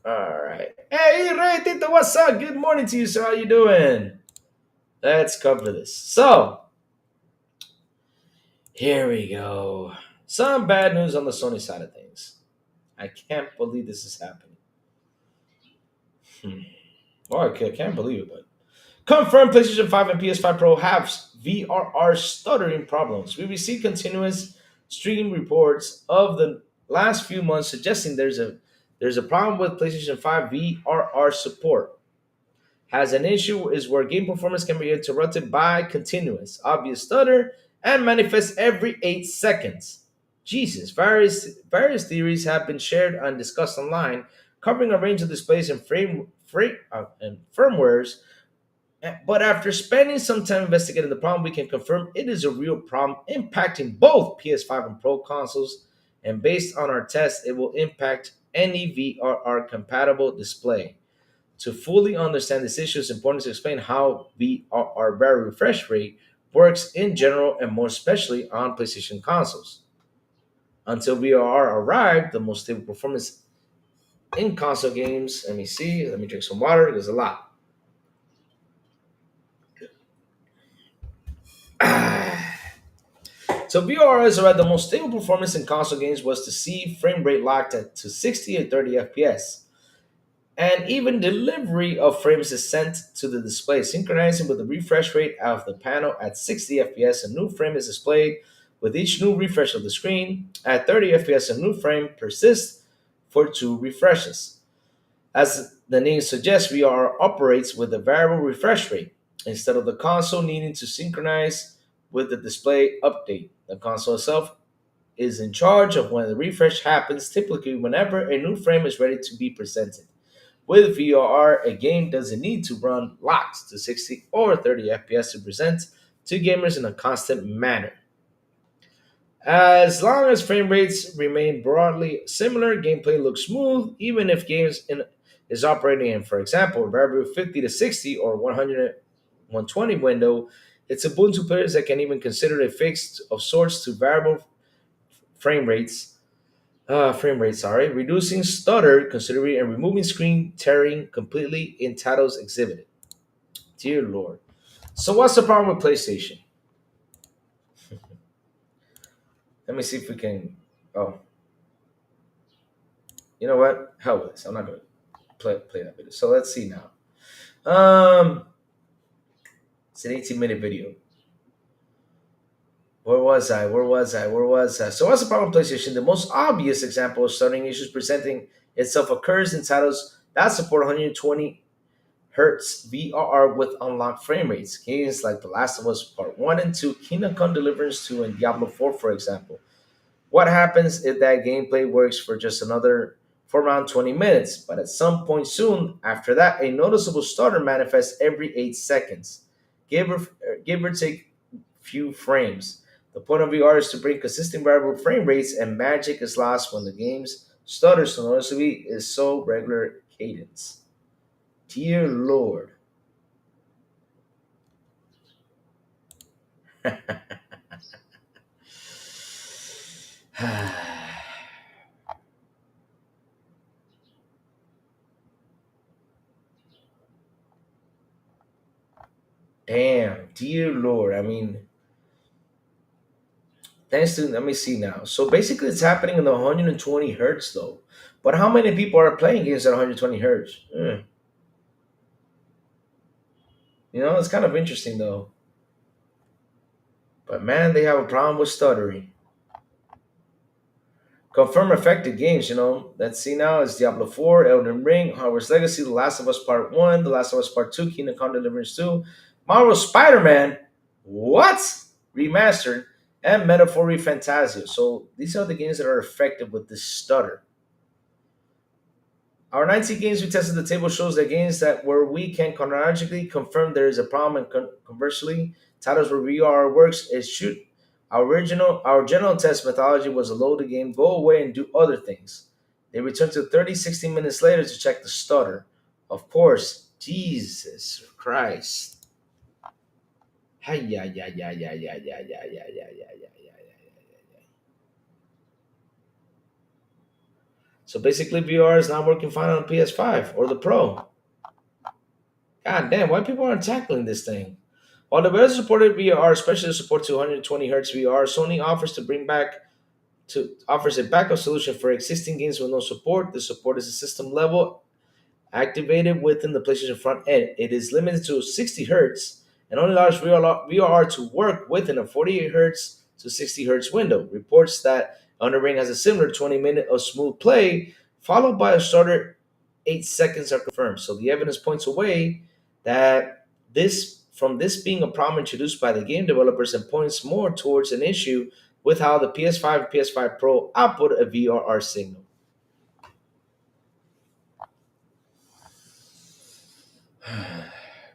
All right. Hey, Ray Tito, what's up? Good morning to you, sir. How you doing? Let's cover this. So, here we go. Some bad news on the Sony side of things. I can't believe this is happening. Well, I can't believe it, but confirmed PlayStation 5 and PS5 Pro have VRR stuttering problems. We received continuous stream reports of the last few months suggesting there's a problem with PlayStation 5 VRR support. has an issue is where game performance can be interrupted by continuous, obvious stutter and manifests every 8 seconds. Jesus, various theories have been shared and discussed online, covering a range of displays and and firmwares. But after spending some time investigating the problem, we can confirm it is a real problem impacting both PS5 and Pro consoles. And based on our tests, it will impact any VRR compatible display. To fully understand this issue, it's important to explain how VRR battery refresh rate works in general and more especially on PlayStation consoles. Until VRR arrived, the most stable performance in console games. Let me see. Let me drink some water. There's a lot. So VRS arrived, the most stable performance in console games was to see frame rate locked at to 60 and 30 FPS. And even delivery of frames is sent to the display, synchronizing with the refresh rate of the panel at 60 FPS. A new frame is displayed with each new refresh of the screen. At 30 FPS, a new frame persists for 2 refreshes. As the name suggests, VR operates with a variable refresh rate instead of the console needing to synchronize with the display update. The console itself is in charge of when the refresh happens, typically whenever a new frame is ready to be presented. With VRR, a game doesn't need to run locked to 60 or 30 FPS to present to gamers in a constant manner. As long as frame rates remain broadly similar, gameplay looks smooth, even if is operating in, for example, a variable 50 to 60 or 100 120 window. It's Ubuntu players that can even consider a fix of sorts to variable frame rates. Reducing stutter considerably and removing screen tearing completely in titles exhibited. Dear Lord. So what's the problem with PlayStation? Let me see if we can. Oh, you know what? Hell with this. I'm not gonna play that video. So let's see now. It's an 18-minute video. Where was I? Where was I? Where was I? So what's the problem with PlayStation? The most obvious example of stuttering issues presenting itself occurs in titles that support 120 hertz VRR with unlocked frame rates. Games like The Last of Us Part 1 and 2, Kingdom Come Deliverance 2, and Diablo 4, for example. What happens if that gameplay works for around 20 minutes, but at some point soon after that, a noticeable stutter manifests every 8 seconds, give or take few frames. The point of VR is to bring consistent variable frame rates, and magic is lost when the game's stutters so noticeably is so regular cadence. Dear Lord. Damn, dear Lord. I mean, thanks to, let me see now. So basically, it's happening in the 120 hertz though. But how many people are playing games at 120 hertz? You know, it's kind of interesting though. But man, they have a problem with stuttering. Confirm affected games, you know. Let's see now. It's Diablo 4, Elden Ring, Hogwarts Legacy, The Last of Us Part 1, The Last of Us Part 2, Kingdom Come Deliverance 2, Marvel Spider-Man, what? Remastered, and Metaphor Fantasia. So these are the games that are affected with this stutter. Our 19 games we tested, the table shows that games that where we can chronologically confirm there is a problem, and conversely, titles where VR works is shoot. Our general test methodology was to load the game, go away, and do other things. They returned to 30, 60 minutes later to check the stutter. Of course, Jesus Christ. Hey, yeah, yeah, yeah, yeah, yeah, yeah, yeah, yeah, yeah, yeah, yeah, yeah, yeah. So basically, VR is not working fine on the PS5 or the Pro. God damn, why people aren't tackling this thing? While the best supported VR, especially the support 220 Hz VR, Sony offers a backup solution for existing games with no support. The support is a system level activated within the PlayStation front end. It is limited to 60 Hz and only allows VR to work within a 48 Hz to 60 Hz window. Reports that Under Ring has a similar 20-minute of smooth play, followed by a shorter 8 seconds are confirmed. So the evidence points away that this from this being a problem introduced by the game developers and points more towards an issue with how the PS5 and PS5 Pro output a VRR signal.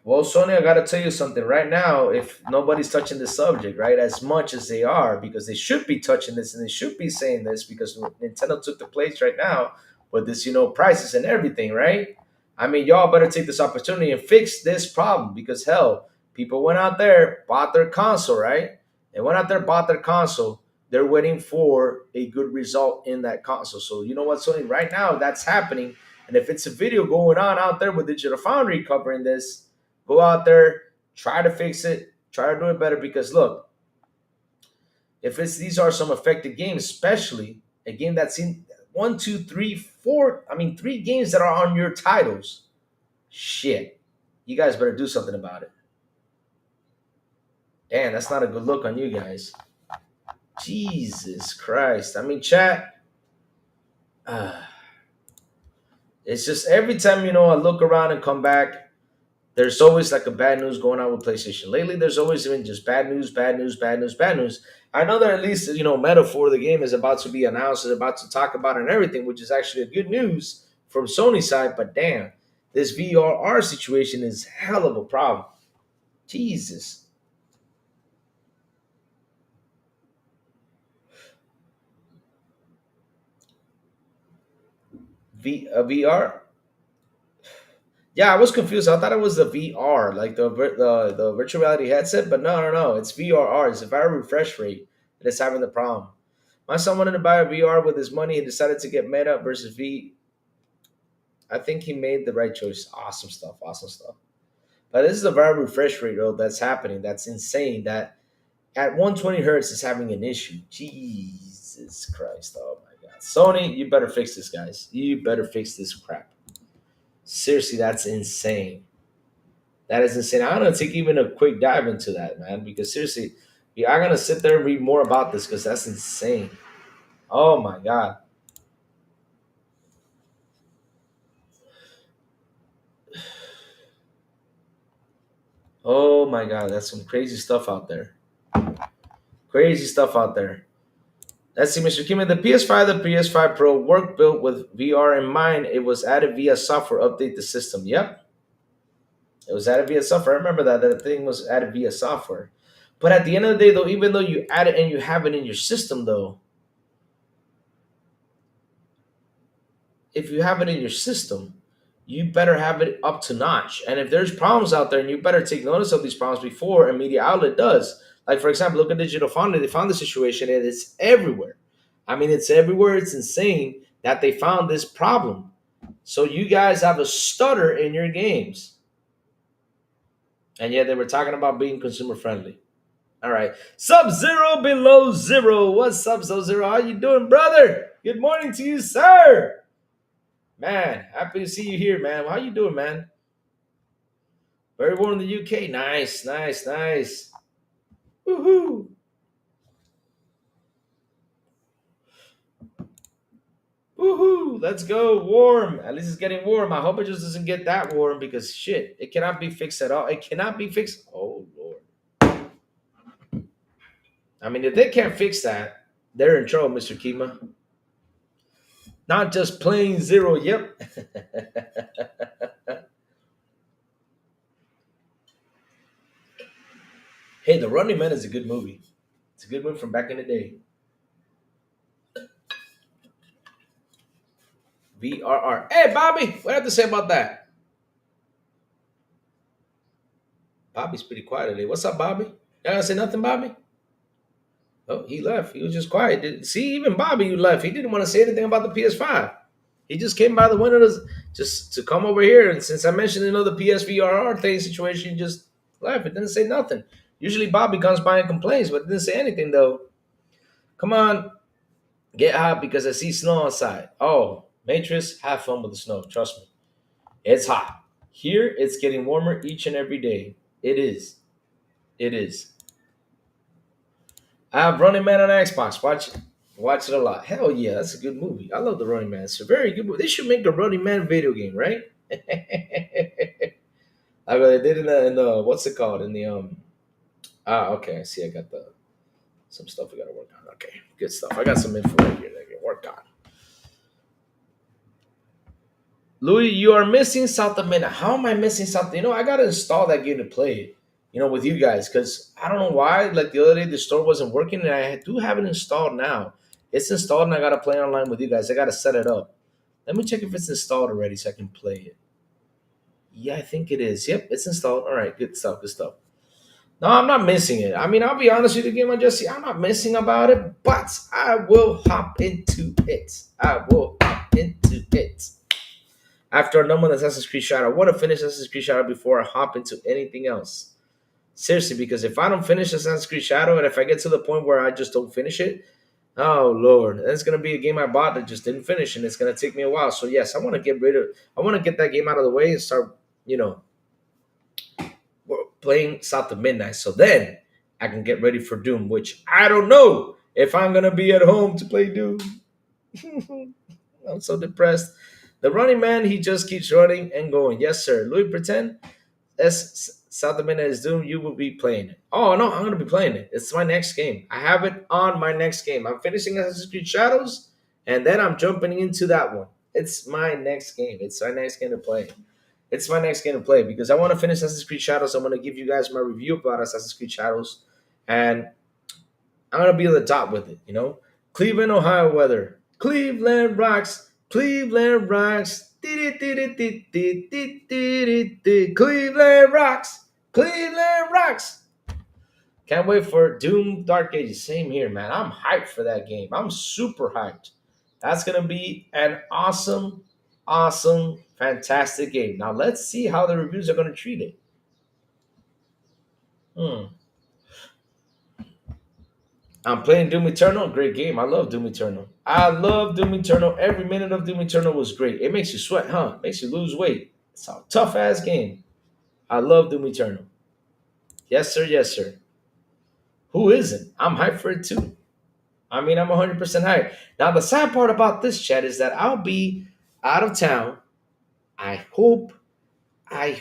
Well, Sony, I gotta tell you something right now. If nobody's touching the subject, right, as much as they are, because they should be touching this and they should be saying this, because Nintendo took the place right now with this, prices and everything, right? I mean, y'all better take this opportunity and fix this problem because hell, people went out there, bought their console, right? They went out there, bought their console. They're waiting for a good result in that console. So you know what, Sony? Right now, that's happening. And if it's a video going on out there with Digital Foundry covering this, go out there, try to fix it, try to do it better. Because look, if these are some affected games, especially a game that's in one, two, three, four, I mean, three games that are on your titles, shit, you guys better do something about it. Damn, that's not a good look on you guys. Jesus Christ. I mean, chat. It's just every time, I look around and come back, there's always like a bad news going on with PlayStation. Lately, there's always been just bad news, bad news, bad news, bad news. I know that at least, Metaphor, the game is about to be announced, is about to talk about it and everything, which is actually a good news from Sony's side. But damn, this VRR situation is hell of a problem. Jesus. VR? Yeah, I was confused. I thought it was the VR, like the virtual reality headset, but no, no, no. It's VRR. It's a very refresh rate that is having the problem. My son wanted to buy a VR with his money. He decided to get Meta versus V. I think he made the right choice. Awesome stuff. Awesome stuff. But this is a very refresh rate, though, that's happening. That's insane. That at 120 hertz is having an issue. Jesus Christ. Oh my God. Sony, you better fix this, guys. You better fix this crap. Seriously, that's insane. That is insane. I'm gonna take even a quick dive into that, man, because seriously, yeah, I'm gonna sit there and read more about this because that's insane. Oh my God. Oh my God, that's some crazy stuff out there. Crazy stuff out there. Let's see, Mr. Kimmy. The PS5, the PS5 Pro work built with VR in mind. It was added via software update the system. Yep. It was added via software. I remember that thing was added via software. But at the end of the day, though, even though you add it and you have it in your system, though, if you have it in your system, you better have it up to notch. And if there's problems out there, and you better take notice of these problems before a media outlet does. Like, for example, look at Digital Foundry. They found the situation and it's everywhere. I mean, it's everywhere. It's insane that they found this problem. So you guys have a stutter in your games. And yet they were talking about being consumer friendly. All right. Sub-Zero below zero. What's up, Sub-Zero? How you doing, brother? Good morning to you, sir. Man, happy to see you here, man. How you doing, man? Very warm in the UK. Nice, nice, nice. Woohoo. Woohoo. Let's go. Warm. At least it's getting warm. I hope it just doesn't get that warm because shit, it cannot be fixed at all. It cannot be fixed. Oh, Lord. I mean, if they can't fix that, they're in trouble, Mr. Kima. Not just plain zero. Yep. Hey, The Running Man is a good movie. It's a good movie from back in the day. VRR. Hey, Bobby, what do you have to say about that? Bobby's pretty quiet today. What's up, Bobby? You gotta say nothing, Bobby? Oh, he left. He was just quiet. See, even Bobby, you left. He didn't want to say anything about the PS5. He just came by the window just to come over here. And since I mentioned, the PSVRR thing situation, he just left. It didn't say nothing. Usually Bobby comes by and complains, but it didn't say anything, though. Come on. Get hot because I see snow outside. Oh, Matrix, have fun with the snow. Trust me. It's hot. Here, it's getting warmer each and every day. It is. It is. I have Running Man on Xbox. Watch it a lot. Hell yeah, that's a good movie. I love the Running Man. It's a very good movie. They should make a Running Man video game, right? Like what they did in the what's it called in the okay, I see I got the some stuff we gotta work on. Okay, good stuff. I got some info right here that I can work on. Louis, you are missing South America. How am I missing South? I gotta install that game to play it. With you guys, because I don't know why. Like the other day, the store wasn't working, and I do have it installed now. It's installed, and I gotta play online with you guys. I gotta set it up. Let me check if it's installed already, so I can play it. Yeah, I think it is. Yep, it's installed. All right, good stuff. Good stuff. No, I'm not missing it. I mean, I'll be honest with you, Game on Jesse. I'm not missing about it, but I will hop into it. I will hop into it. After I'm done with Assassin's Creed Shadow, I want to finish Assassin's Creed Shadow before I hop into anything else. Seriously, because if I don't finish Assassin's Creed Shadow, and if I get to the point where I just don't finish it, oh Lord, that's gonna be a game I bought that just didn't finish, and it's gonna take me a while. So yes, I want to get rid of. I want to get that game out of the way and start, playing South of Midnight. So then I can get ready for Doom, which I don't know if I'm gonna be at home to play Doom. I'm so depressed. The running man, he just keeps running and going. Yes, sir. Louis pretend as South of Midnight is Doom, you will be playing it. Oh no, I'm gonna be playing it. It's my next game. I have it on my next game. I'm finishing Assassin's Creed Shadows, and then I'm jumping into that one. It's my next game. It's my next game to play. It's my next game to play because I want to finish Assassin's Creed Shadows. I'm going to give you guys my review about Assassin's Creed Shadows, and I'm going to be on the top with it. Cleveland, Ohio weather. Cleveland rocks. Cleveland rocks. Cleveland rocks. Cleveland rocks. Can't wait for Doom Dark Ages. Same here, man. I'm hyped for that game. I'm super hyped. That's going to be an awesome, fantastic game. Now let's see how the reviews are going to treat it. I'm playing Doom Eternal. Great game. I love Doom Eternal. I love Doom Eternal. Every minute of Doom Eternal was great. It makes you sweat, huh? Makes you lose weight. It's a tough ass game. I love Doom Eternal. Yes, sir. Yes, sir. Who isn't? I'm hyped for it too. I mean, I'm 100% hyped. Now, the sad part about this, chat, is that I'll be out of town. I hope I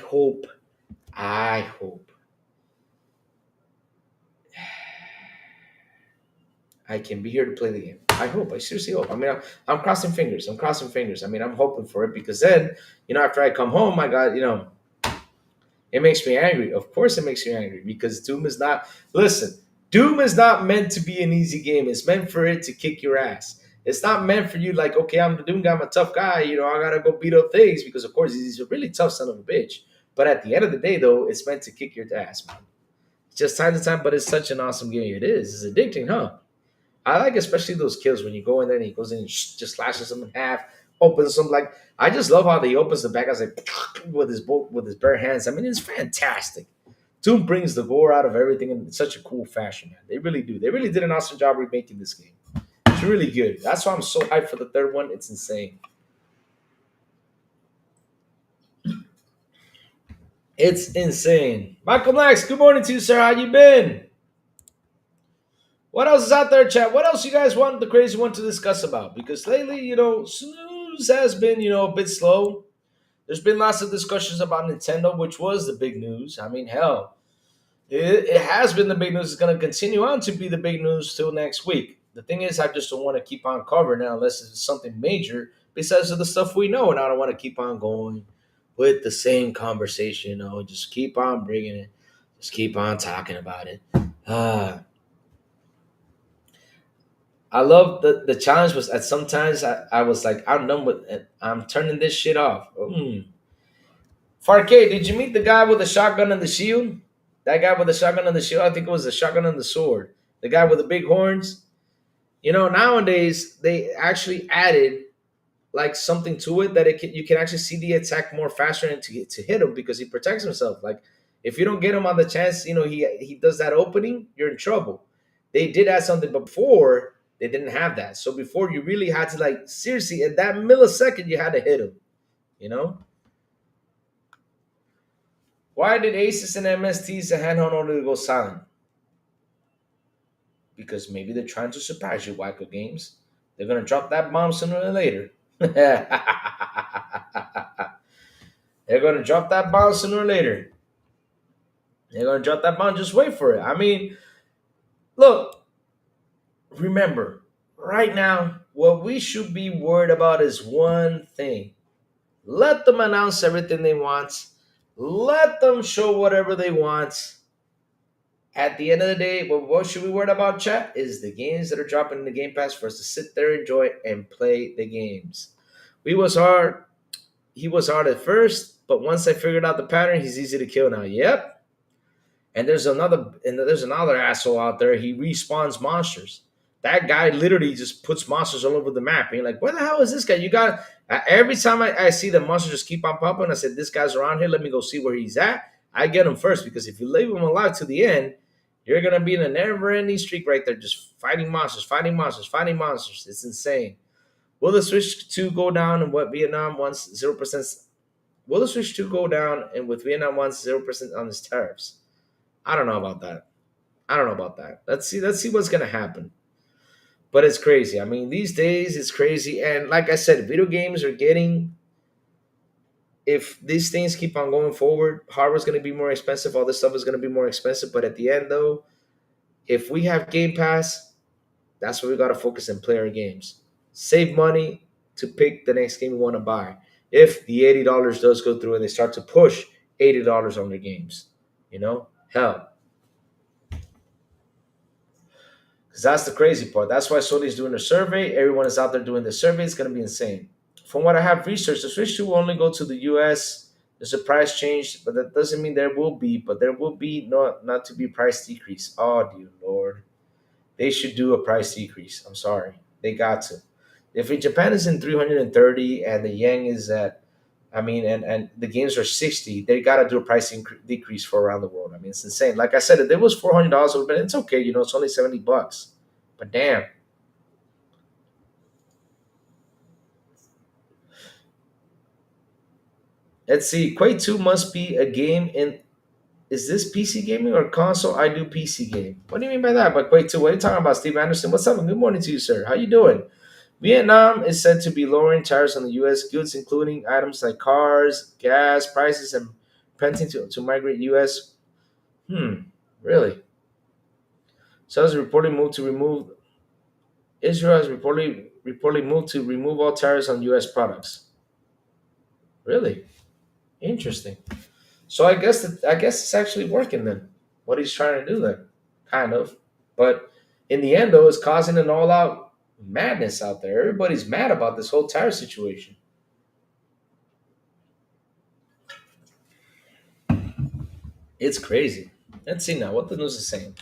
can be here to play the game. I hope. I seriously hope. I mean, I'm crossing fingers. I'm crossing fingers. I mean, I'm hoping for it because then, after I come home, I got, it makes me angry. Of course, it makes you angry because Doom is not. Listen, Doom is not meant to be an easy game. It's meant for it to kick your ass. It's not meant for you like, okay, I'm the Doom guy. I'm a tough guy. I gotta go beat up things because, of course, he's a really tough son of a bitch. But at the end of the day, though, it's meant to kick your ass, man. It's just time to time, but it's such an awesome game. It is. It's addicting, huh? I like especially those kills when you go in there and he goes in and just slashes them in half, opens them like I just love how he opens the back as like with his bare hands. I mean, it's fantastic. Doom brings the gore out of everything in such a cool fashion, man. They really do. They really did an awesome job remaking this game. It's really good. That's why I'm so hyped for the third one. It's insane. It's insane. Michael Max, good morning to you, sir. How you been? What else is out there, chat? What else you guys want the crazy one to discuss about? Because lately, snooze has been, a bit slow. There's been lots of discussions about Nintendo, which was the big news. I mean, hell, it has been the big news. It's going to continue on to be the big news till next week. The thing is, I just don't want to keep on covering it unless it's something major besides of the stuff we know. And I don't want to keep on going with the same conversation. Just keep on bringing it. Just keep on talking about it. I love the challenge was at sometimes I was like, I'm done with it. I'm turning this shit off. Farkay, did you meet the guy with the shotgun and the shield? That guy with the shotgun and the shield, I think it was the shotgun and the sword. The guy with the big horns. Nowadays they actually added like something to it that you can actually see the attack more faster and to hit him because he protects himself. Like if you don't get him on the chance, he does that opening, you're in trouble. They did add something before. They didn't have that. So before you really had to like seriously at that millisecond you had to hit him. Why did Asus and MSTs and handheld order to go silent? Because maybe they're trying to surprise you, Wacko Games. They're gonna drop that bomb sooner or later. They're gonna drop that bomb sooner or later. They're gonna drop that bomb. Just wait for it. I mean, look, remember, right now, what we should be worried about is one thing. Let them announce everything they want. Let them show whatever they want. At the end of the day, what should we worry about, chat? Is the games that are dropping in the Game Pass for us to sit there, enjoy, and play the games. We was hard. He was hard at first, but once I figured out the pattern, he's easy to kill now. Yep. And there's another asshole out there. He respawns monsters. That guy literally just puts monsters all over the map. And you're like, where the hell is this guy? You got every time I see the monsters just keep on popping, I said, this guy's around here. Let me go see where he's at. I get him first because if you leave him alive to the end, you're gonna be in a never-ending streak right there, just fighting monsters, fighting monsters, fighting monsters. It's insane. Will the Switch 2 go down and what Vietnam wants 0%? Will the Switch 2 go down and with Vietnam wants 0% on its tariffs? I don't know about that. I don't know about that. Let's see. Let's see what's gonna happen. But it's crazy. I mean, these days it's crazy. And like I said, video games are getting. If these things keep on going forward, hardware's gonna be more expensive. All this stuff is gonna be more expensive. But at the end, though, if we have Game Pass, that's where we gotta focus and play our games. Save money to pick the next game we want to buy. If the $80 does go through and they start to push $80 on their games, hell, because that's the crazy part. That's why Sony's doing a survey. Everyone is out there doing the survey. It's going to be insane. From what I have researched, the Switch 2 will only go to the US. There's a price change, but that doesn't mean there will be. But there will be not to be price decrease. Oh, dear Lord. They should do a price decrease. I'm sorry. They got to. If Japan is in 330 and the yen is at, and the games are 60, they got to do a price decrease for around the world. I mean, it's insane. Like I said, if it was $400, but it's okay. It's only $70. But damn. Let's see. Quake 2 must be a game in. Is this PC gaming or console? I do PC game. What do you mean by that? But Quake 2, what are you talking about, Steve Anderson? What's up? Good morning to you, sir. How you doing? Vietnam is said to be lowering tariffs on the U.S. goods, including items like cars, gas prices, and planning to migrate U.S. Really? So has reportedly moved to remove. Israel has reportedly moved to remove all tariffs on U.S. products. Really interesting. So I guess it's actually working then. What he's trying to do then, kind of. But in the end, though, it's causing an all-out madness out there. Everybody's mad about this whole tariff situation. It's crazy. Let's see now what the news is saying.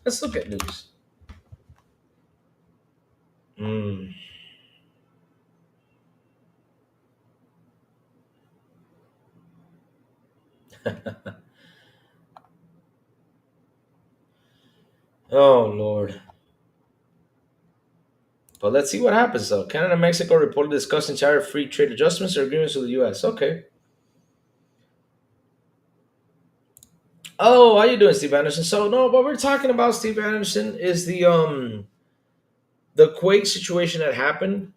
Let's look at news. Mm. Oh Lord. But let's see what happens though. Canada and Mexico reported discussing tariff-free trade adjustments or agreements with the U.S. Okay. Oh, how you doing, Steve Anderson? So no, what we're talking about, Steve Anderson, is the Quake situation that happened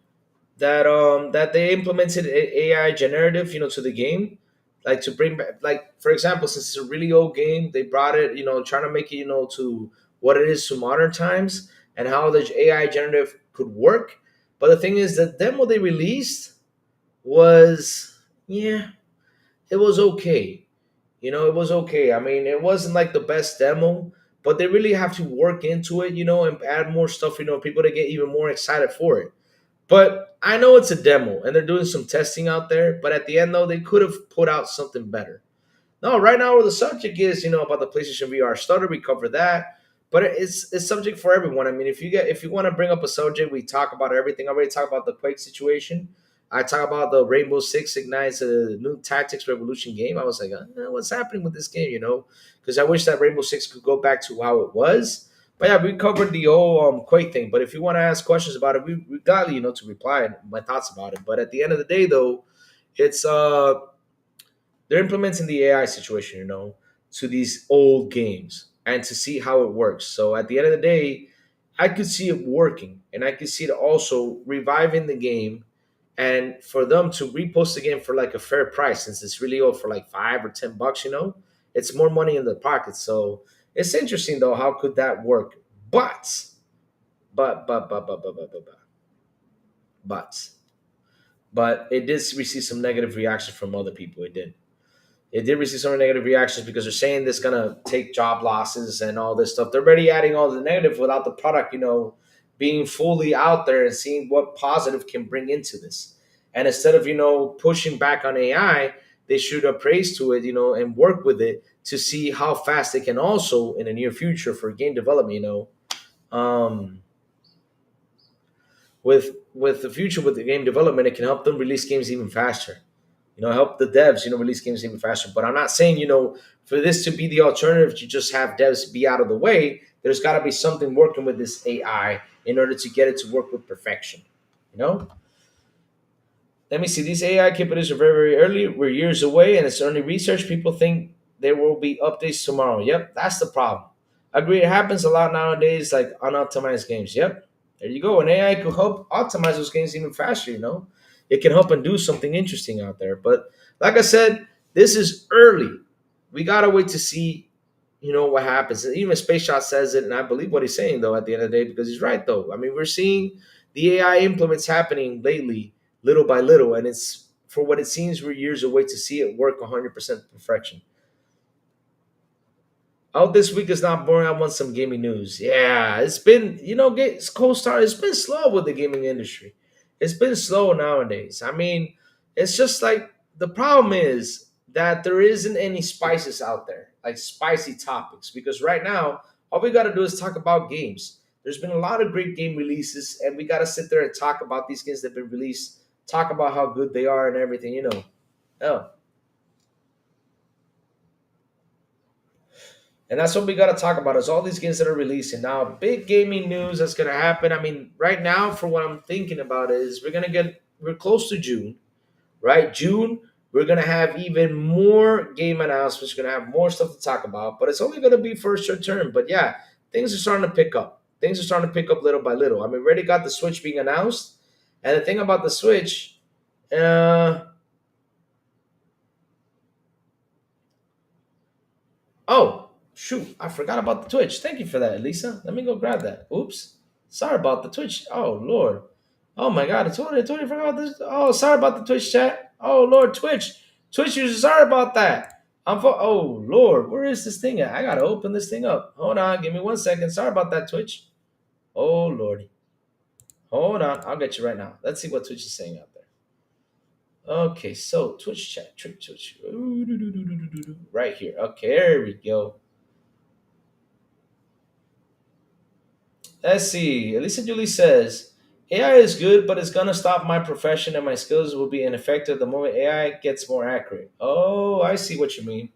that they implemented AI generative, to the game, like to bring back, like for example, since it's a really old game, they brought it, trying to make it, to what it is to modern times and how the AI generative could work. But the thing is, the demo they released was, yeah, it was okay. It was okay. I mean, it wasn't like the best demo, but they really have to work into it, and add more stuff, people to get even more excited for it. But I know it's a demo and they're doing some testing out there. But at the end, though, they could have put out something better. No, right now, where the subject is, about the PlayStation VR starter, we cover that. But it's subject for everyone. I mean, if you want to bring up a subject, we talk about everything. I already talked about the Quake situation. I talk about the Rainbow Six Ignites a new Tactics Revolution game. I was like, what's happening with this game? Because I wish that Rainbow Six could go back to how it was. But yeah, we covered the whole Quake thing. But if you want to ask questions about it, we got to reply and my thoughts about it. But at the end of the day, though, it's they're implementing the AI situation, to these old games and to see how it works. So at the end of the day, I could see it working, and I could see it also reviving the game, and for them to repost the game for like a fair price, since it's really old, for like $5 or $10, It's more money in the pocket. So it's interesting though. How could that work? But but but but it did receive some negative reactions from other people. It did receive some negative reactions because they're saying this gonna take job losses and all this stuff. They're already adding all the negative without the product, being fully out there and seeing what positive can bring into this. And instead of pushing back on AI, they should appraise to it, and work with it to see how fast they can also in the near future for game development, um, with the future with the game development, it can help them release games even faster. Help the devs, release games even faster. But I'm not saying, for this to be the alternative to just have devs be out of the way. There's got to be something working with this AI in order to get it to work with perfection. You know, let me see. These AI capabilities are very, very early. We're years away, and it's only research. People think there will be updates tomorrow. Yep, that's the problem. Agree. It happens a lot nowadays, like unoptimized games. Yep, there you go. And AI could help optimize those games even faster. It can help and do something interesting out there. But like I said, this is early. We gotta wait to see, what happens. And even Space Shot says it, and I believe what he's saying though at the end of the day because he's right though. I mean, we're seeing the AI implements happening lately, little by little, and it's for what it seems we're years away to see it work 100% perfection. Out this week is not boring. I want some gaming news. Yeah, it's been, it's cold start. It's been slow with the gaming industry. It's been slow nowadays. I mean, it's just like the problem is that there isn't any spices out there, like spicy topics. Because right now, all we got to do is talk about games. There's been a lot of great game releases, and we got to sit there and talk about these games that have been released, talk about how good they are and everything. Oh, and that's what we got to talk about is all these games that are releasing now. Big gaming news that's going to happen. I mean, right now, for what I'm thinking about is we're close to June, right? June, we're going to have even more game announcements. We're going to have more stuff to talk about, but it's only going to be for a short term. But yeah, things are starting to pick up. Things are starting to pick up little by little. I mean, we already got the Switch being announced. And the thing about the Switch, uh, oh, shoot. I forgot about the Twitch. Thank you for that, Lisa. Let me go grab that. Oops. Sorry about the Twitch. Oh, Lord. Oh, my God. I totally forgot about this. Oh, sorry about the Twitch chat. Oh, Lord. Twitch. Twitch users, sorry about that. Oh, Lord. Where is this thing at? I got to open this thing up. Hold on. Give me 1 second. Sorry about that, Twitch. Oh, Lordy. Hold on. I'll get you right now. Let's see what Twitch is saying out there. Okay, so Twitch chat. Twitch. Right here. Okay, there we go. Let's see. Elisa Julie says AI is good, but it's gonna stop my profession and my skills will be ineffective the moment AI gets more accurate. Oh, I see what you mean.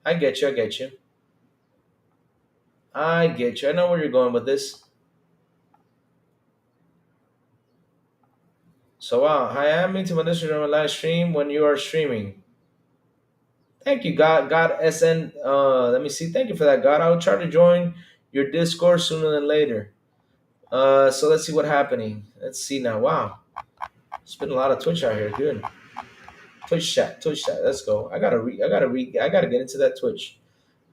I get you. I get you. I get you. I know where you're going with this. So wow, hi, I'm into my Discord on my live stream when you are streaming. Thank you, God SN. Let me see. Thank you for that, God. I'll try to join your Discord sooner than later. So let's see what's happening. Let's see now. Wow, it's been a lot of Twitch out here. Good. Twitch chat, Twitch chat. Let's go. I gotta get into that Twitch.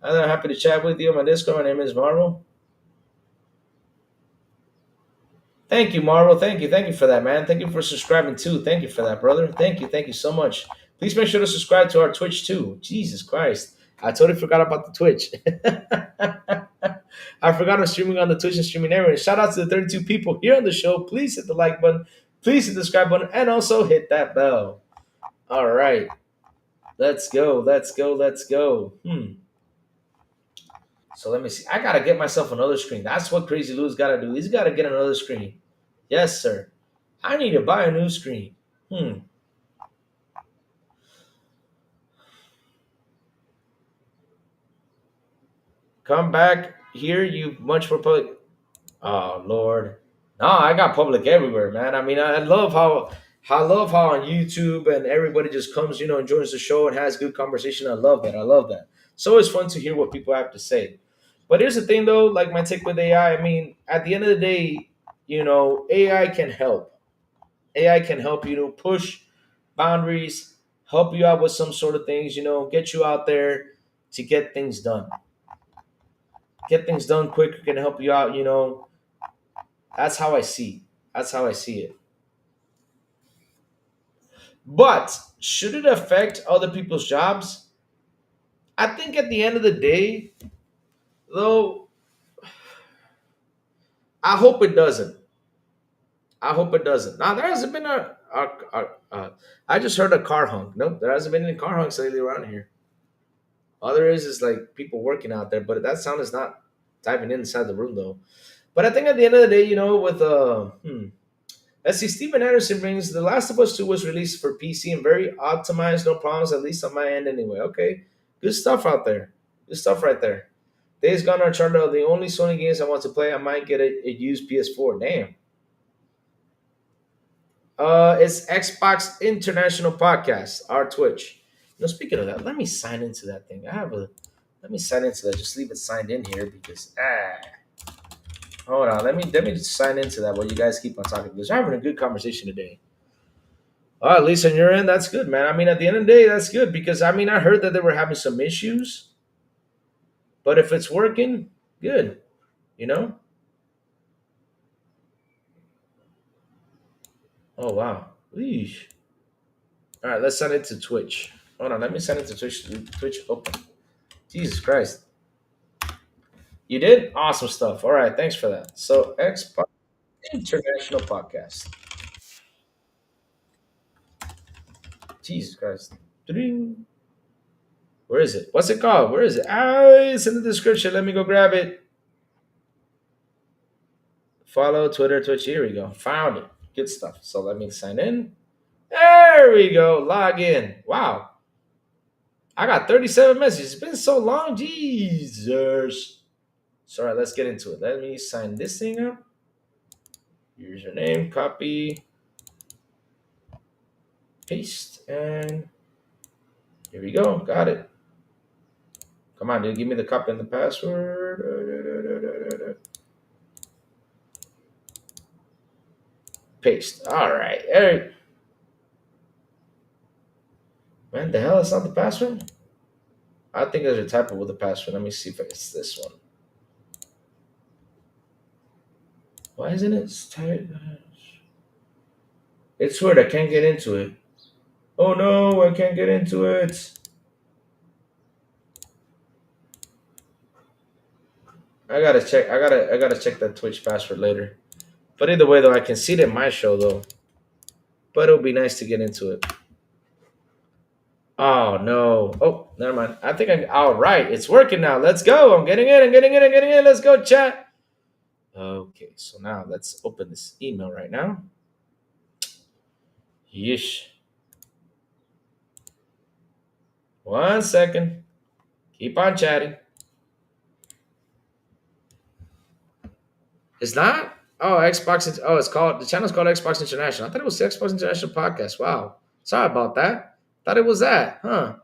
I'm happy to chat with you on my Discord. My name is Marvel. Thank you, Marvel. Thank you for that, man. Thank you for subscribing too. Thank you for that, brother. Thank you so much. Please make sure to subscribe to our Twitch too. Jesus Christ, I totally forgot about the Twitch. I forgot I'm streaming on the Twitch and streaming everywhere. Shout out to the 32 people here on the show. Please hit the like button. Please hit the subscribe button, and also hit that bell. All right. Let's go. Let's go. Let's go. So let me see. I gotta get myself another screen. That's what Crazy Lou's gotta do. He's gotta get another screen. Yes, sir. I need to buy a new screen. Come back here, you munch for public. Oh Lord. No, I got public everywhere, man. I mean, I love how on YouTube and everybody just comes, and joins the show and has good conversation. I love that. I love that. It's always fun to hear what people have to say. But here's the thing, though. Like my take with AI. I mean, at the end of the day, AI can help. AI can help you to push boundaries, help you out with some sort of things. Get you out there to get things done. Get things done quicker can help you out. That's how I see. That's how I see it. But should it affect other people's jobs? I think at the end of the day, though, I hope it doesn't. I hope it doesn't. Now there hasn't been I just heard a car honk. Nope, there hasn't been any car honks lately around here. All there is like people working out there, but that sound is not diving inside the room though. But I think at the end of the day, with let's see, Steven Anderson brings The Last of Us 2 was released for PC and very optimized, no problems, at least on my end anyway. Okay. Good stuff out there. Good stuff right there. Days Gone or Uncharted are the only Sony games I want to play. I might get a used PS4. Damn. It's Xbox International Podcast, our Twitch. Speaking of that, let me sign into that thing. Let me sign into that. Just leave it signed in here because hold on. Let me just sign into that while you guys keep on talking because we're having a good conversation today. Oh, at least on your end, that's good, man. I mean, at the end of the day, that's good because I mean, I heard that they were having some issues, but if it's working, good. You know. Oh wow. Eesh. All right, let's send it to Twitch. Hold on, let me send it to Twitch. Twitch open. Jesus Christ. You did? Awesome stuff. All right, thanks for that. So, Xbox International Podcast. Jesus Christ. Ding. Where is it? What's it called? Where is it? It's in the description. Let me go grab it. Follow Twitter, Twitch. Here we go. Found it. Good stuff. So, let me sign in. There we go. Log in. Wow. I got 37 messages. It's been so long. Jesus. So, all right, let's get into it. Let me sign this thing up. Username, copy, paste, and here we go. Got it. Come on, dude. Give me the copy and the password. Paste. All right. Hey. Man, the hell? It's not the password? I think there's a typo with the password. Let me see if it's this one. Why isn't it tight? It's weird. I can't get into it. Oh no, I can't get into it. I gotta check. I gotta check that Twitch password later. But either way, though, I can see it in my show though. But it'll be nice to get into it. Oh no. Oh, never mind. I think I. All right, it's working now. Let's go. I'm getting in. I'm getting in. I'm getting in. Let's go, chat. Okay, so now let's open this email right now. Yeesh. 1 second. Keep on chatting. It's not? Oh, Xbox. Oh, it's called, the channel's called Xbox International. I thought it was the Xbox International Podcast. Wow. Sorry about that. Thought it was that. Huh.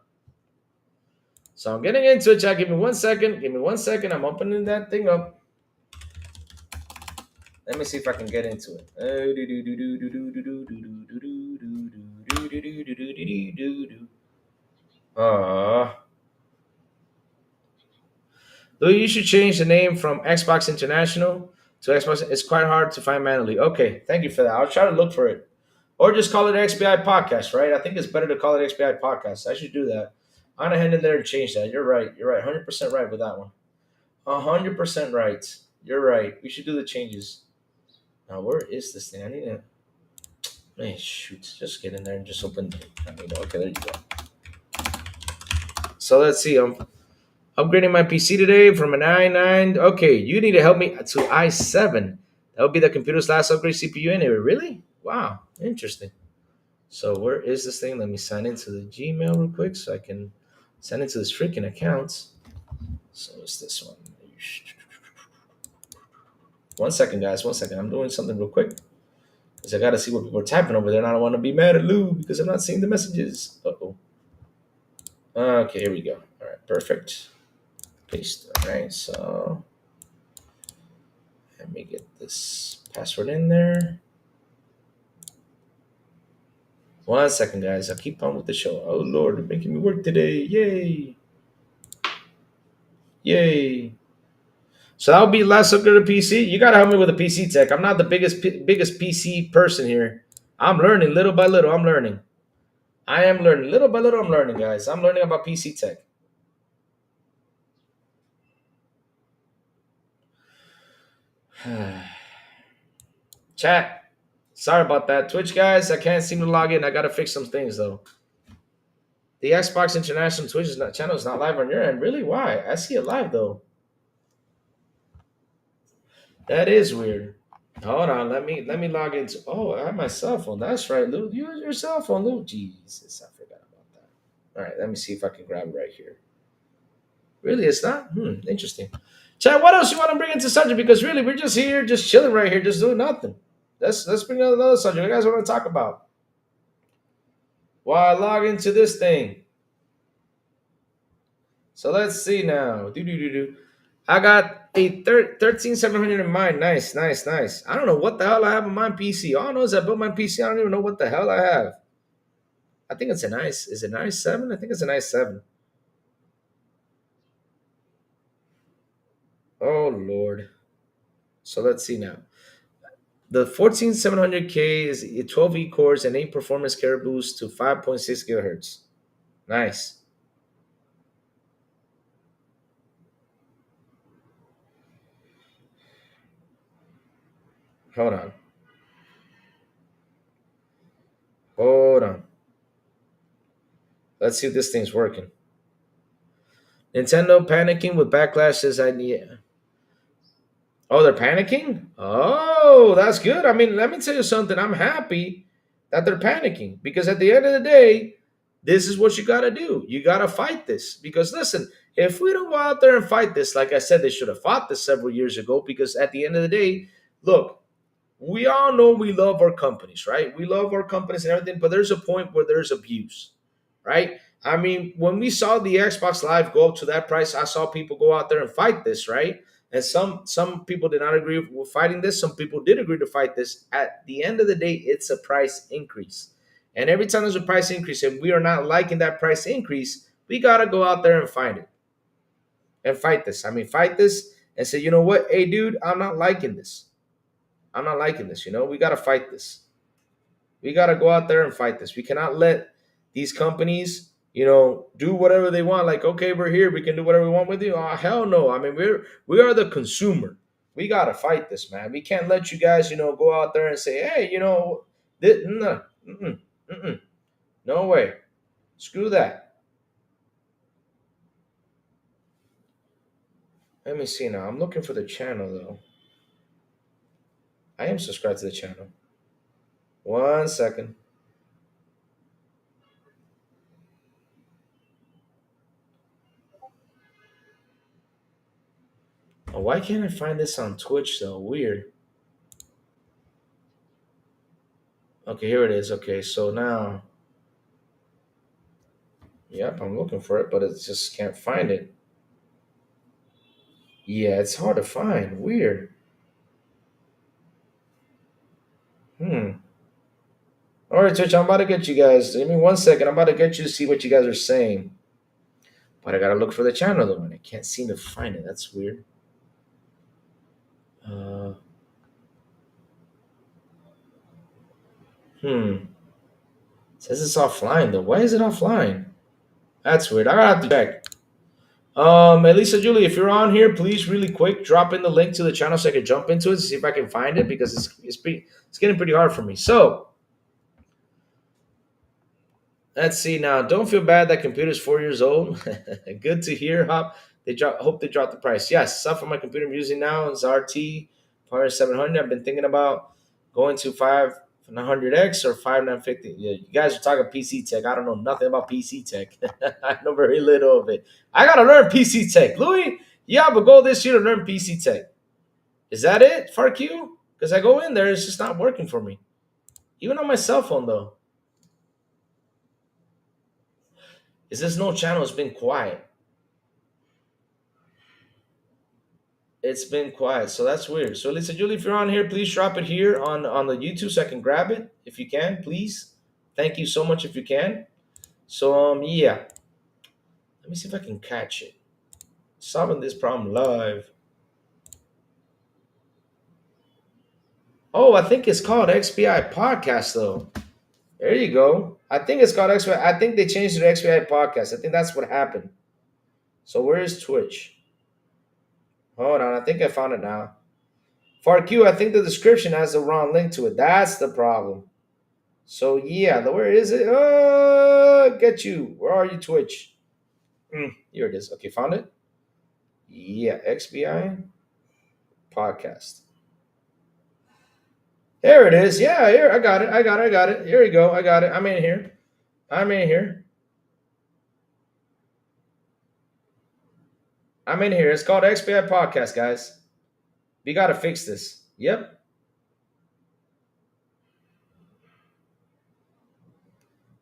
So I'm getting into it, chat. Give me 1 second. Give me 1 second. I'm opening that thing up. Let me see if I can get into it. Though you should change the name from Xbox International to Xbox. It's quite hard to find manually. Okay, thank you for that. I'll try to look for it. Or just call it XBI Podcast, right? I think it's better to call it XBI Podcast. I should do that. I'm going to head in there and change that. You're right. You're right. 100% right with that one. 100% right. You're right. We should do the changes. Now, where is this thing? I need to. Man, shoot. Just get in there and just open it. Okay, there you go. So let's see. I'm upgrading my PC today from an i9. Okay, you need to help me to i7. That would be the computer's last upgrade CPU anyway. Really? Wow. Interesting. So where is this thing? Let me sign into the Gmail real quick so I can send it to this freaking account. So it's this one. 1 second, guys. 1 second. I'm doing something real quick. Because I got to see what people are typing over there. And I don't want to be mad at Lou because I'm not seeing the messages. Uh-oh. Okay, here we go. All right, perfect. Paste. All right, so let me get this password in there. 1 second, guys. I'll keep on with the show. Oh, Lord, they're making me work today. Yay. Yay. So that would be last upgrade to PC. You gotta help me with the PC tech. I'm not the biggest PC person here. I'm learning little by little. I'm learning. I am learning little by little. I'm learning, guys. I'm learning about PC tech. Chat. Sorry about that, Twitch guys. I can't seem to log in. I gotta fix some things though. The Xbox International Twitch channel is not live on your end. Really? Why? I see it live though. That is weird. Hold on, let me log into. Oh, I have my cell phone. That's right, Lou. Use your cell phone, Lou. Jesus, I forgot about that. All right, let me see if I can grab it right here. Really, it's not. Interesting. Chad, what else you want to bring into subject? Because really, we're just here, just chilling right here, just doing nothing. Let's bring out another subject. What you guys want to talk about? While I log into this thing. So let's see now. Do. I got a 13700 in mine. Nice, nice, nice. I don't know what the hell I have on my PC. All I know is I built my PC. I don't even know what the hell I have. I think it's a nice. Is it nice 7? I think it's a nice 7. Oh Lord. So let's see now. The 14700K is 12 E cores and 8 performance carrier boost to 5.6 gigahertz. Nice. Hold on. Hold on. Let's see if this thing's working. Nintendo panicking with backlash says idea. Oh, they're panicking? Oh, that's good. I mean, let me tell you something. I'm happy that they're panicking because at the end of the day, this is what you got to do. You got to fight this because listen, if we don't go out there and fight this, like I said, they should have fought this several years ago because at the end of the day, look, we all know we love our companies, right? We love our companies and everything, but there's a point where there's abuse, right? I mean, when we saw the Xbox Live go up to that price, I saw people go out there and fight this, right? And some people did not agree with fighting this. Some people did agree to fight this. At the end of the day, it's a price increase. And every time there's a price increase and we are not liking that price increase, we got to go out there and find it and fight this. I mean, fight this and say, you know what? Hey, dude, I'm not liking this. I'm not liking this. We got to fight this. We got to go out there and fight this. We cannot let these companies, do whatever they want. Like, okay, we're here. We can do whatever we want with you. Oh, hell no. I mean, we are the consumer. We got to fight this, man. We can't let you guys, go out there and say, hey, no, no way. Screw that. Let me see now. I'm looking for the channel, though. I am subscribed to the channel. 1 second. Oh, why can't I find this on Twitch, though? Weird. Okay, here it is. Okay, so now. Yep, I'm looking for it, but it just can't find it. Yeah, it's hard to find. Weird. All right, Twitch, I'm about to get you guys. Give me 1 second. I'm about to get you to see what you guys are saying. But I gotta look for the channel though, and I can't seem to find it. That's weird. Uh, It says it's offline though. Why is it offline? That's weird. I gotta have to check. Elisa Julie, if you're on here, please really quick drop in the link to the channel so I can jump into it to see if I can find it because it's getting pretty hard for me. So let's see now. Don't feel bad that computer's 4 years old. Good to hear, Hop. Hope they drop the price. Yes, stuff on my computer I'm using now is RT 700. I've been thinking about going to 5900X or 5950. Yeah, you guys are talking PC tech. I don't know nothing about PC tech. I know very little of it. I gotta learn PC tech. Louis, you have a goal this year to learn PC tech. Is that it, FarQ? Because I go in there, it's just not working for me. Even on my cell phone, though. Is this no channel? It's been quiet. It's been quiet, so that's weird. So, Lisa Julie, if you're on here, please drop it here on the YouTube so I can grab it if you can, please. Thank you so much if you can. So, yeah. Let me see if I can catch it. Solving this problem live. Oh, I think it's called XBI Podcast though. There you go. I think it's called XBI. I think they changed it to XBI Podcast. I think that's what happened. So where is Twitch? Hold on, I think I found it now. FARQ, I think the description has the wrong link to it. That's the problem. So yeah, where is it? Get you. Where are you, Twitch? Here it is. Okay, found it. Yeah, XBI podcast. There it is. Yeah, here I got it. I got it. I got it. Here we go. I got it. I'm in here. I'm in here. I'm in here. It's called XBI podcast, guys. We gotta fix this. Yep.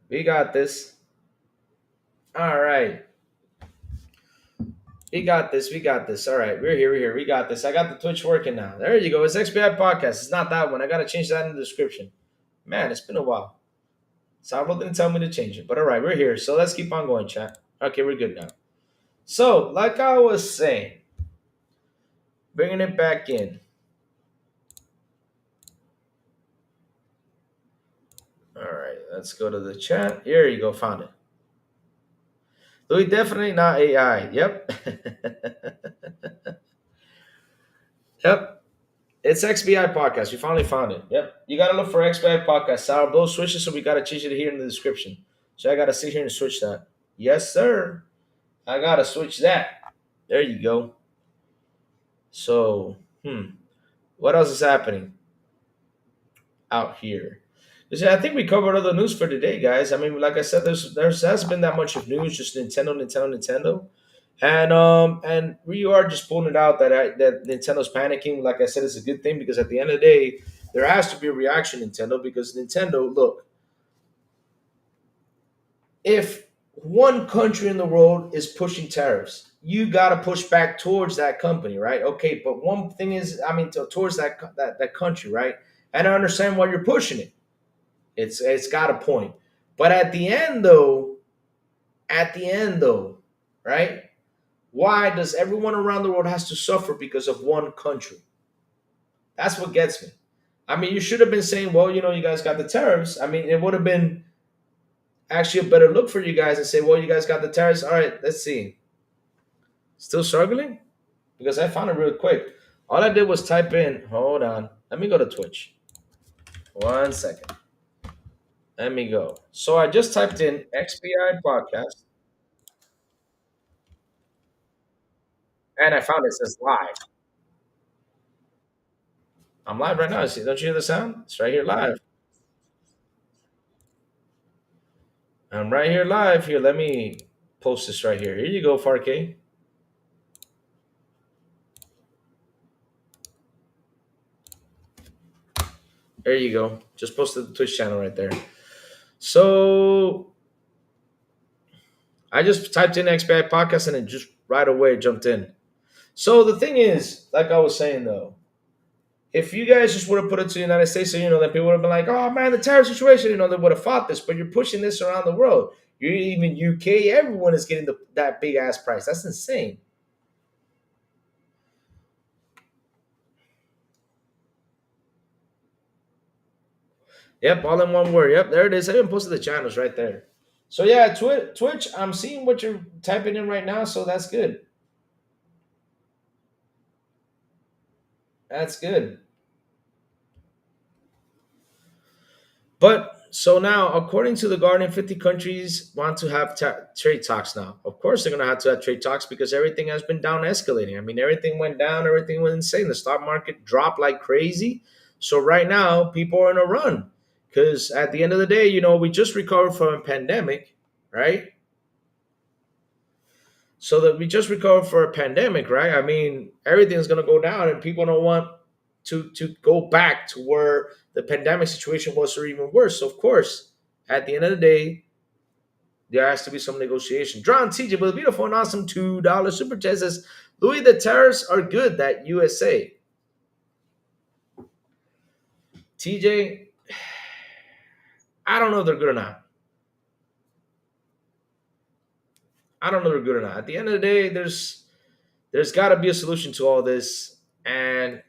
We got this. All right. We got this. We got this. All right. We're here. We're here. We got this. I got the Twitch working now. There you go. It's XBI podcast. It's not that one. I got to change that in the description. Man, it's been a while. Sourblow didn't tell me to change it. But all right, we're here. So let's keep on going, chat. Okay, we're good now. So, like I was saying, bringing it back in. All right, let's go to the chat. Here you go. Found it. Louis, definitely not AI. Yep. Yep. It's XBI podcast. We finally found it. Yep. You gotta look for XBI podcast. Sourblow switches, so we gotta change it here in the description. So I gotta sit here and switch that. Yes, sir. I gotta switch that. There you go. So, what else is happening out here? You see, I think we covered all the news for today, guys. I mean, like I said, there's hasn't been that much of news, just Nintendo, Nintendo, Nintendo. And we are just pulling it out that that Nintendo's panicking. Like I said, it's a good thing because at the end of the day, there has to be a reaction, Nintendo, because Nintendo, look, if one country in the world is pushing tariffs, you got to push back towards that company, right? Okay, but one thing is, I mean, towards that country, right? And I understand why you're pushing it. It's got a point, but at the end though, right? Why does everyone around the world has to suffer because of one country? That's what gets me. I mean, you should have been saying, well, you guys got the tariffs. I mean, it would have been actually a better look for you guys and say, well, you guys got the tariffs. All right, let's see. Still struggling? Because I found it real quick. All I did was type in, hold on. Let me go to Twitch. 1 second. Let me go. So I just typed in XBI podcast and I found it says live. I'm live right now. See, don't you hear the sound? It's right here live. I'm right here live. Here, let me post this right here. Here you go, 4K. There you go. Just posted the Twitch channel right there. So I just typed in XBI podcast and it just right away jumped in. So the thing is, like I was saying though, if you guys just would have put it to the United States, so then people would have been like, "Oh man, the tariff situation," they would have fought this. But you're pushing this around the world. You even UK, everyone is getting that big ass price. That's insane. Yep, all in one word. Yep, there it is. I even posted the channels right there. So yeah, Twitch. I'm seeing what you're typing in right now, so that's good. That's good. But so now, according to the Guardian, 50 countries want to have trade talks now. Of course, they're going to have to have trade talks because everything has been down escalating. I mean, everything went down, everything went insane. The stock market dropped like crazy. So right now, people are in a run because at the end of the day, we just recovered from a pandemic, right? So that we just recovered for a pandemic, right? I mean, everything's going to go down, and people don't want to go back to where the pandemic situation was or even worse. So of course, at the end of the day, there has to be some negotiation. John TJ with a beautiful and awesome $2 super chat says, Louis, the tariffs are good that USA. TJ, I don't know if they're good or not. I don't know if they're good or not. At the end of the day, there's There's got to be a solution to all this, and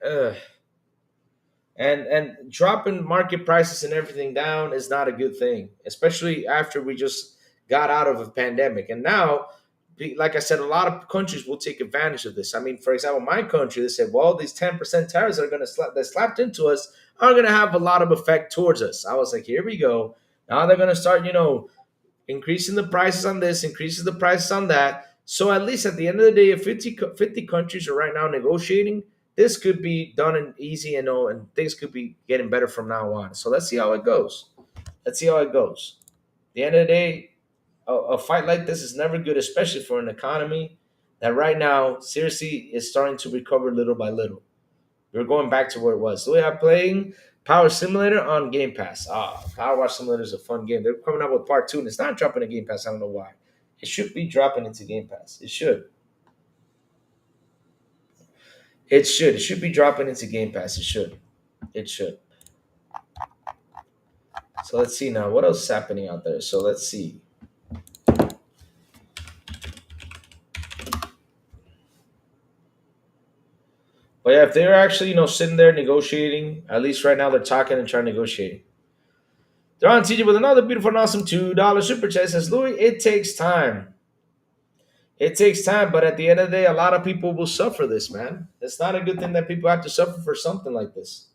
dropping market prices and everything down is not a good thing, especially after we just got out of a pandemic. And now, like I said, a lot of countries will take advantage of this. I mean, for example, my country, they said, well, these 10% tariffs that are going to that slapped into us are going to have a lot of effect towards us. I was like, here we go. Now they're going to start, increasing the prices on this, increases the prices on that. So at least at the end of the day, if 50 countries are right now negotiating, this could be done and easy and things could be getting better from now on. So let's see how it goes. Let's see how it goes. At the end of the day, a fight like this is never good, especially for an economy that right now seriously is starting to recover little by little. We're going back to where it was. So we are playing Power Simulator on Game Pass. Power Wash Simulator is a fun game. They're coming out with part 2, and it's not dropping in Game Pass. I don't know why. It should be dropping into Game Pass. It should. It should. It should be dropping into Game Pass. It should. It should. So let's see now. What else is happening out there? So let's see. But yeah, if they're actually, sitting there negotiating, at least right now they're talking and trying to negotiate. They're on TJ with another beautiful and awesome $2 super chat. Says Louis, it takes time. It takes time, but at the end of the day, a lot of people will suffer this, man. It's not a good thing that people have to suffer for something like this.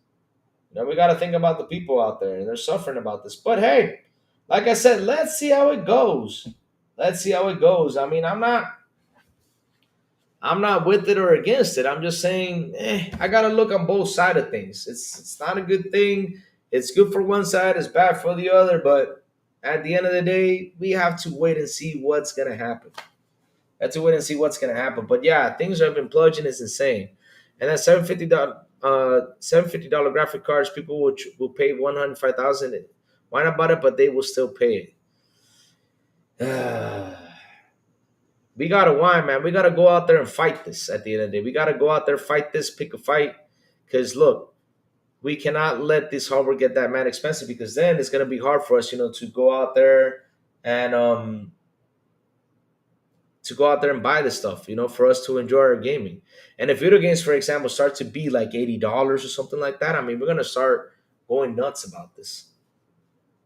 We got to think about the people out there, and they're suffering about this. But hey, like I said, let's see how it goes. Let's see how it goes. I mean, I'm not with it or against it. I'm just saying, I gotta look on both sides of things. It's not a good thing. It's good for one side, it's bad for the other. But at the end of the day, we have to wait and see what's gonna happen. Have to wait and see what's gonna happen. But yeah, things have been plunging. It's insane. And that $750 graphic cards, people will pay $105,000. Why not buy it? But they will still pay it. We gotta whine, man. We gotta go out there and fight this at the end of the day. We gotta go out there, fight this, pick a fight. Because look, we cannot let this hardware get that man expensive, because then it's gonna be hard for us, to go out there and buy this stuff, for us to enjoy our gaming. And if video games, for example, start to be like $80 or something like that, I mean, we're gonna start going nuts about this.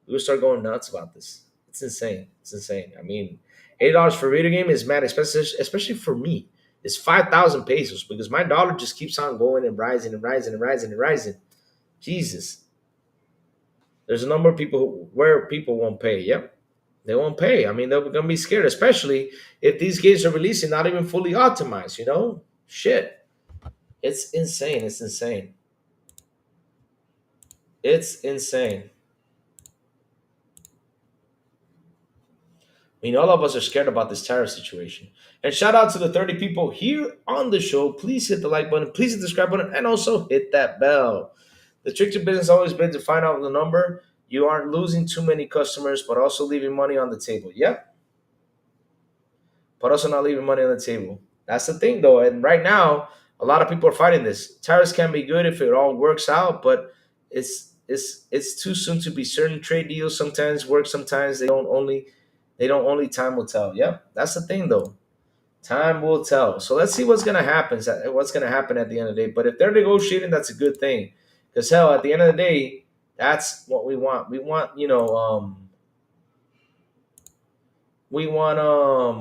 We'll start going nuts about this. It's insane. It's insane. I mean, $80 for a video game is mad expensive, especially for me. It's 5,000 pesos, because my dollar just keeps on going and rising and rising and rising and rising. Jesus. There's a number of people where people won't pay. Yep. They won't pay. I mean, they're going to be scared, especially if these games are releasing not even fully optimized, Shit. It's insane. It's insane. It's insane. I mean, all of us are scared about this tariff situation. And shout out to the 30 people here on the show. Please hit the like button, please hit the subscribe button, and also hit that bell. The trick to business has always been to find out the number. You aren't losing too many customers, but also leaving money on the table. Yep. But also not leaving money on the table. That's the thing, though. And right now, a lot of people are fighting this. Tariffs can be good if it all works out, but it's too soon to be certain. Trade deals sometimes work, sometimes they don't. Only time will tell. Yep, that's the thing, though. Time will tell. So let's see what's gonna happen. What's gonna happen at the end of the day? But if they're negotiating, that's a good thing. Because hell, at the end of the day, that's what we want. We want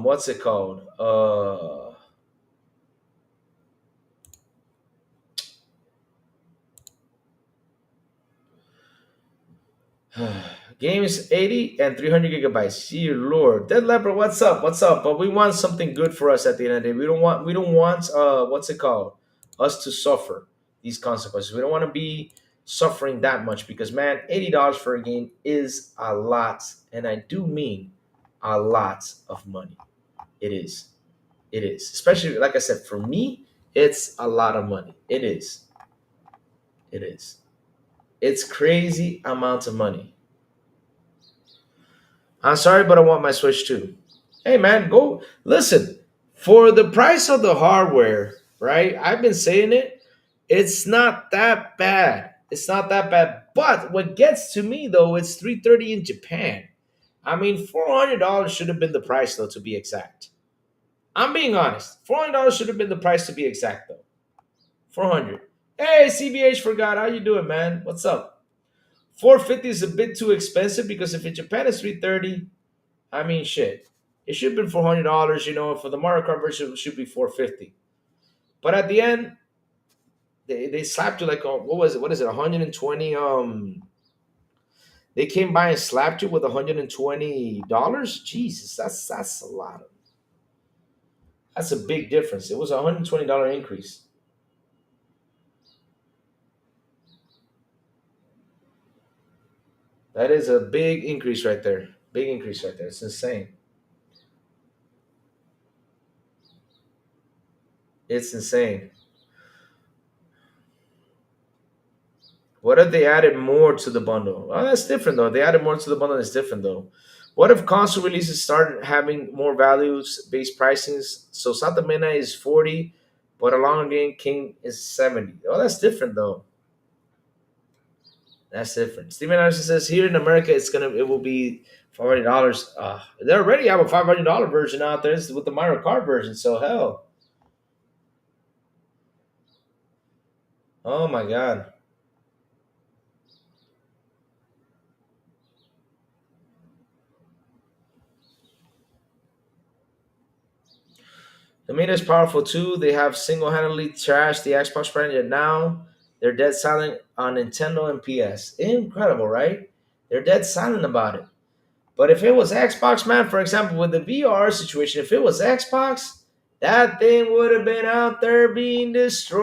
what's it called? Games 80 and 300 gigabytes. Dear Lord, Dead Leopard, what's up? What's up? But we want something good for us at the end of the day. We don't want what's it called? Us to suffer these consequences. We don't want to be suffering that much, because man, $80 for a game is a lot, and I do mean a lot of money. It is. It is. Especially, like I said, for me, it's a lot of money. It is. It is. It's crazy amounts of money. I'm sorry, but I want my Switch too. Hey man, go listen. For the price of the hardware, right? I've been saying it. It's not that bad. It's not that bad. But what gets to me though, it's 330 in Japan. I mean, $400 should have been the price though, to be exact. I'm being honest. $400 should have been the price to be exact, though. 400. Hey, CBH forgot. How you doing, man? What's up? 450 is a bit too expensive because if in Japan it's 330, I mean, shit. It should have been $400, for the Mario Kart version, it should be 450. But at the end, they slapped you like, what was it? What is it? 120. They came by and slapped you with $120. Jesus, that's a lot of. That's a big difference. It was a $120 increase. That is a big increase right there. Big increase right there. It's insane. It's insane. What if they added more to the bundle? Well, that's different though. They added more to the bundle. That's different though. What if console releases started having more values based pricings? So Santa Mena is 40, but a Long Game King is 70. Oh, that's different though. That's different. Steven Anderson says here in America it will be $400. They already have a $500 version out there with the Mario Kart version. So hell. Oh my god. The media is powerful too. They have single-handedly trashed the Xbox brand, yet now they're dead silent on Nintendo and PS. Incredible, right? They're dead silent about it. But if it was Xbox, man, for example, with the VR situation, if it was Xbox, that thing would have been out there being destroyed.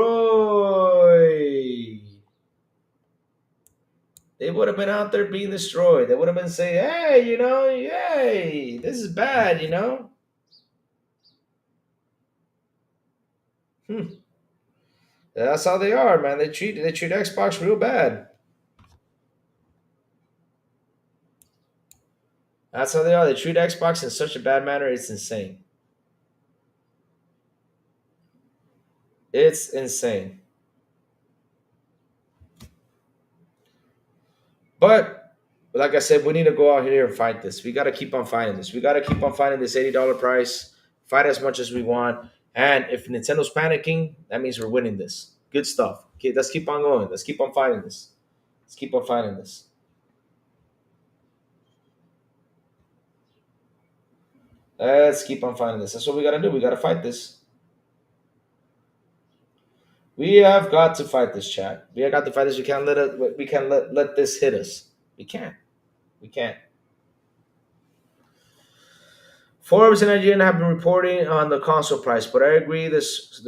They would have been out there being destroyed. They would have been saying, hey, hey, this is bad. Hmm. That's how they are, man. They treat Xbox real bad. That's how they are. They treat Xbox in such a bad manner. It's insane. It's insane. But like I said, we need to go out here and fight this. We got to keep on fighting this. We got to keep on fighting this $80 price. Fight as much as we want. And if Nintendo's panicking, that means we're winning this. Good stuff. Okay, let's keep on going. Let's keep on fighting this. Let's keep on fighting this. Let's keep on fighting this. That's what we got to do. We got to fight this. We have got to fight this, chat. We have got to fight this. We can't let it. We can't let this hit us. We can't. We can't. Forbes and IGN have been reporting on the console price, but I agree this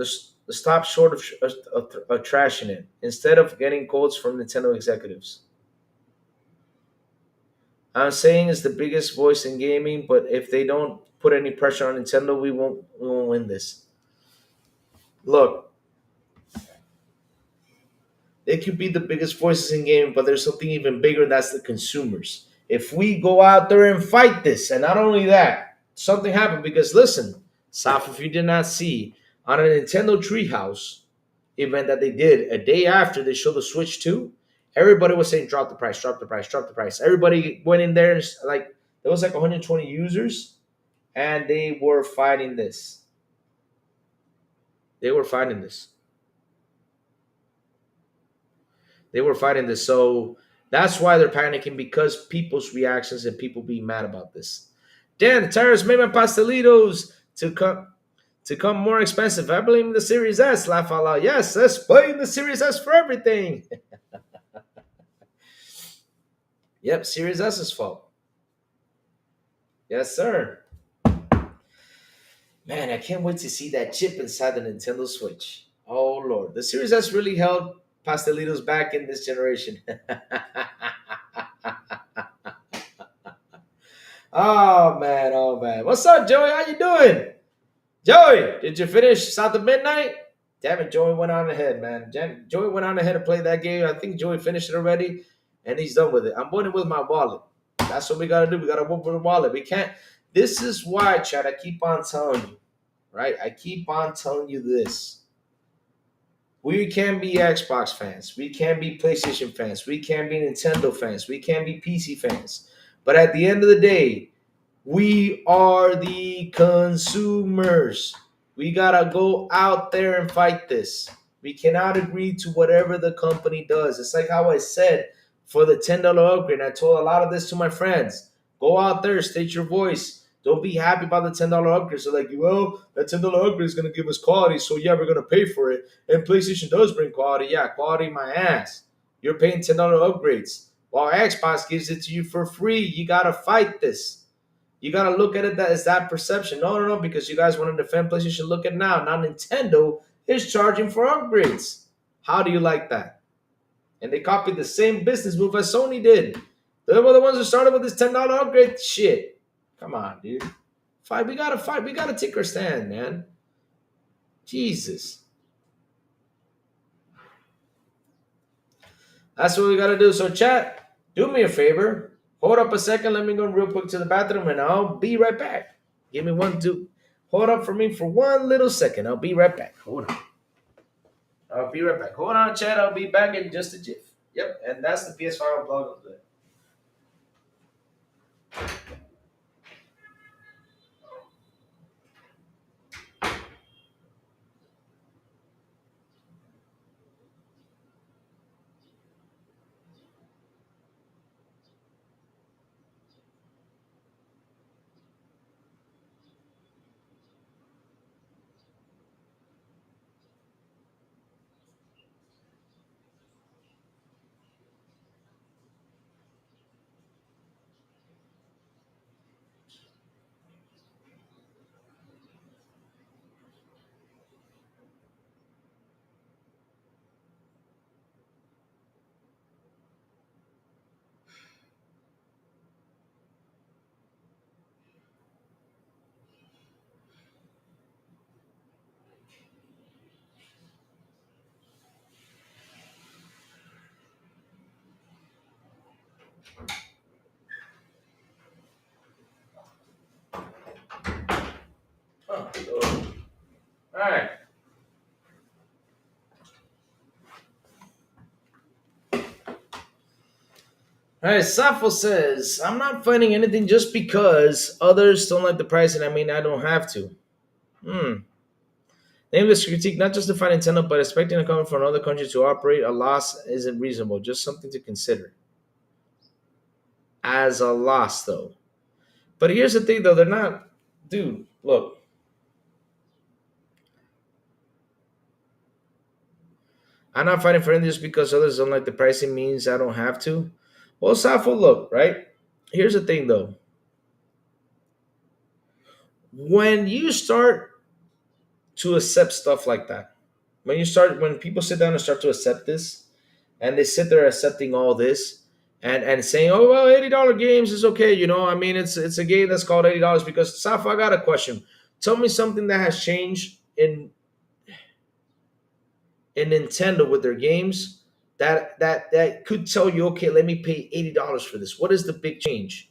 stop short of trashing it instead of getting quotes from Nintendo executives. I'm saying it's the biggest voice in gaming, but if they don't put any pressure on Nintendo, we won't win this. Look, they could be the biggest voices in gaming, but there's something even bigger, and that's the consumers. If we go out there and fight this, and not only that, something happened because listen, Saf, if you did not see on a Nintendo Treehouse event that they did a day after they showed the Switch 2, everybody was saying drop the price, drop the price, drop the price. Everybody went in there and there was like 120 users, and they were fighting this. They were fighting this. They were fighting this. So that's why they're panicking, because people's reactions and people being mad about this. Dan, the tires made my pastelitos to come more expensive. I blame the Series S. Laugh out loud. Yes, let's blame the Series S for everything. Yep, Series S's fault. Yes, sir. Man, I can't wait to see that chip inside the Nintendo Switch. Oh, Lord. The Series S really held pastelitos back in this generation. Oh man. What's up, Joey? How you doing? Joey, did you finish South of Midnight? Damn it, Joey went on ahead, man. Joey went on ahead and played that game. I think Joey finished it already, and he's done with it. I'm winning with my wallet. That's what we gotta do. We gotta whoop with the wallet. We can't. This is why, Chad, I keep on telling you, right? I keep on telling you this. We can be Xbox fans. We can be PlayStation fans. We can be Nintendo fans. We can be PC fans. But at the end of the day, We are the consumers. We gotta go out there and fight this. We cannot agree to whatever the company does. It's like how I said for the $10 upgrade. I told a lot of this to my friends. Go out there, state your voice. Don't be happy about the $10 upgrade. So like, well, that $10 upgrade is gonna give us quality. So yeah, we're gonna pay for it. And PlayStation does bring quality. Yeah, quality my ass. You're paying $10 upgrades. While Xbox gives it to you for free. You gotta fight this. You gotta look at it as that perception. No, no, no, because you guys want to defend PlayStation. Look at now. Now Nintendo is charging for upgrades. How do you like that? And they copied the same business move as Sony did. They were the ones who started with this $10 upgrade shit. Come on, dude. Fight. We gotta fight. We gotta take our stand, man. Jesus. That's what we gotta do. So, chat, do me a favor. Hold up a second. Let me go real quick to the bathroom, and I'll be right back. Give me one, two. Hold up for me for one little second. I'll be right back. Hold on. I'll be right back. Hold on, chat. I'll be back in just a jiff. Yep, and that's the PS5 blog of the day. Oh, Lord. All right. All right, Safo says, I'm not finding anything just because others don't like the price, and I mean, I don't have to. Hmm. Name this critique, not just define Nintendo, but expecting a company from another country to operate a loss isn't reasonable. Just something to consider. As a loss, though. But here's the thing, though. They're not. Dude, look. I'm not fighting for anything just because others don't like the pricing means I don't have to. Well, Safo, look, right? Here's the thing, though. When you start to accept stuff like that, when people sit down and start to accept this, and they sit there accepting all this, and saying, oh well, $80 games is okay, I mean, it's a game that's called $80 because Safo, I got a question. Tell me something that has changed in Nintendo with their games that could tell you, okay, let me pay $80 for this. What is the big change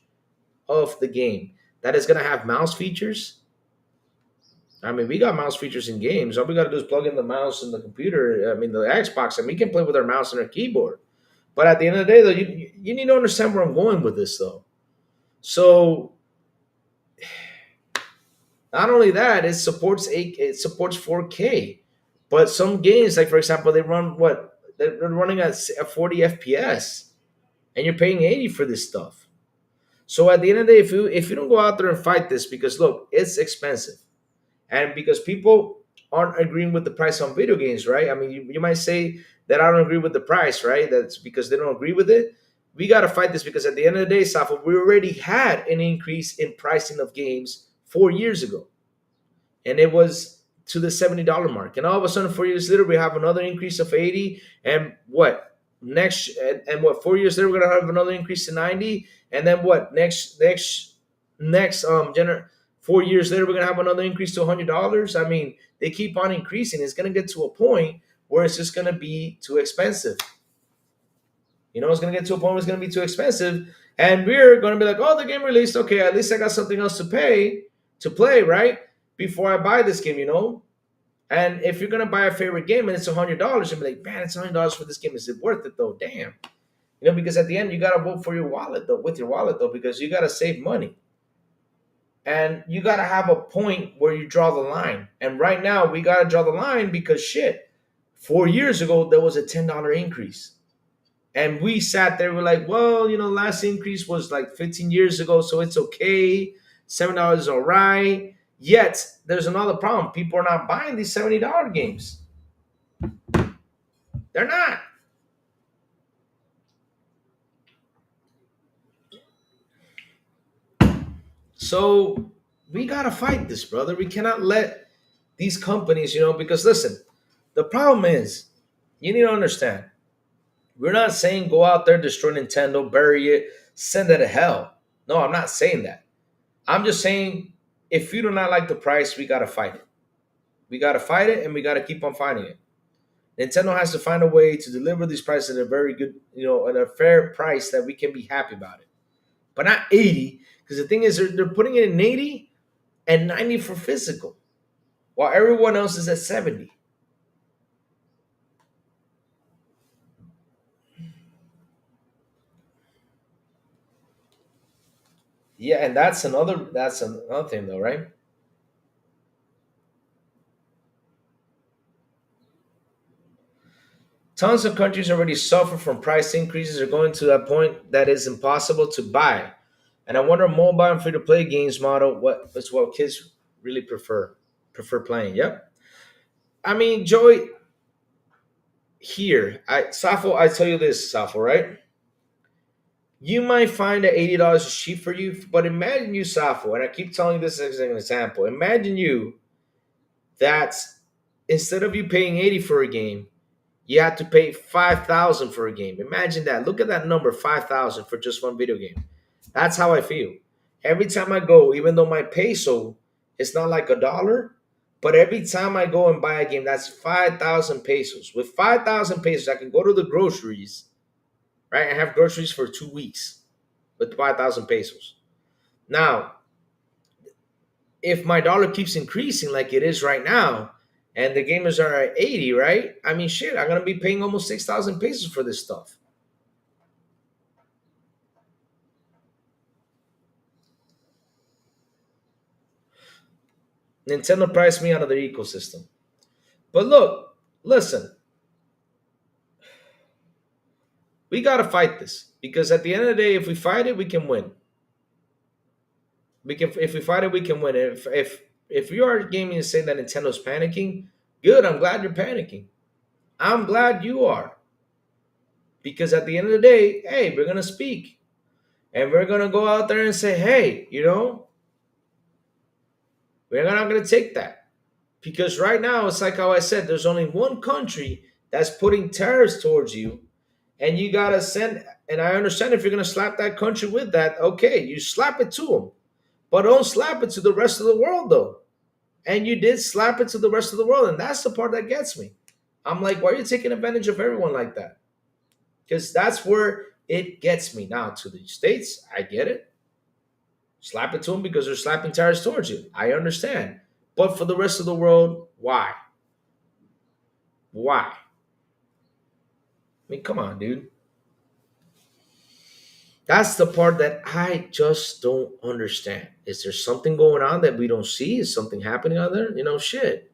of the game? That is going to have mouse features. I mean, we got mouse features in games. All we got to do is plug in the mouse in the computer. I mean, the Xbox, and we can play with our mouse and our keyboard. But at the end of the day, though, you need to understand where I'm going with this, though. So, not only that, it supports 4K. But some games, like for example, they run what they're running at 40 FPS, and you're paying 80 for this stuff. So at the end of the day, if you don't go out there and fight this, because look, it's expensive, and because people aren't agreeing with the price on video games, right? I mean, you might say that I don't agree with the price, right? That's because they don't agree with it. We got to fight this because at the end of the day, Safo, we already had an increase in pricing of games 4 years ago, and it was to the $70 mark. And all of a sudden, 4 years later, we have another increase of 80. And what? And what, 4 years later, we're gonna have another increase to 90. And then what? Next 4 years later, we're gonna have another increase to $100. I mean, they keep on increasing. It's gonna get to a point where it's just gonna be too expensive. It's gonna get to a point where it's gonna be too expensive. And we're gonna be like, oh, the game released. Okay, at least I got something else to play, right? Before I buy this game, And if you're gonna buy a favorite game and it's $100, you'll be like, man, it's $100 for this game. Is it worth it though? Damn. Because at the end you gotta vote for your wallet though, with your wallet though, because you gotta save money. And you got to have a point where you draw the line. And right now, we got to draw the line because shit, 4 years ago, there was a $10 increase. And we sat there, we're like, well, last increase was like 15 years ago, so it's okay. $7 is all right. Yet, there's another problem. People are not buying these $70 games. They're not. So we gotta fight this, brother. We cannot let these companies, because listen, the problem is, you need to understand, we're not saying go out there, destroy Nintendo, bury it, send it to hell. No, I'm not saying that. I'm just saying if you do not like the price, we gotta fight it. We gotta fight it and we gotta keep on fighting it. Nintendo has to find a way to deliver these prices at a very good, at a fair price that we can be happy about it. But not 80, because the thing is they're putting it in 80 and 90 for physical, while everyone else is at 70. Yeah, and that's another thing though, right? Tons of countries already suffer from price increases or going to that point that is impossible to buy. And I wonder mobile and free to play games model what is what kids really prefer playing. Yep. I mean, Joey, here, I tell you this, Safo, right? You might find that $80 is cheap for you, but imagine you, Safo, and I keep telling you this as an example. Imagine you that instead of you paying 80 for a game, you have to pay 5,000 for a game. Imagine that. Look at that number, 5,000 for just one video game. That's how I feel. Every time I go, even though my peso is not like a dollar, but every time I go and buy a game, that's 5,000 pesos. With 5,000 pesos, I can go to the groceries, right? I have groceries for 2 weeks with 5,000 pesos. Now, if my dollar keeps increasing like it is right now, and the gamers are at 80, right? I mean, shit, I'm gonna be paying almost 6,000 pesos for this stuff. Nintendo priced me out of their ecosystem. But look, listen, we gotta fight this because at the end of the day, if we fight it, we can win. If we fight it, we can win. If you are gaming and saying that Nintendo's panicking, good. I'm glad you're panicking. I'm glad you are because at the end of the day, hey, we're gonna speak and we're gonna go out there and say, hey, we're not gonna take that because right now it's like how I said, there's only one country that's putting tariffs towards you, and you gotta send. And I understand if you're gonna slap that country with that, okay, you slap it to them, but don't slap it to the rest of the world though. And you did slap it to the rest of the world, and that's the part that gets me. I'm like, why are you taking advantage of everyone like that? Because that's where it gets me. Now to the states, I get it. Slap it to them because they're slapping tariffs towards you. I understand. But for the rest of the world, why? Why? I mean, come on, dude. That's the part that I just don't understand. Is there something going on that we don't see? Is something happening out there? Shit.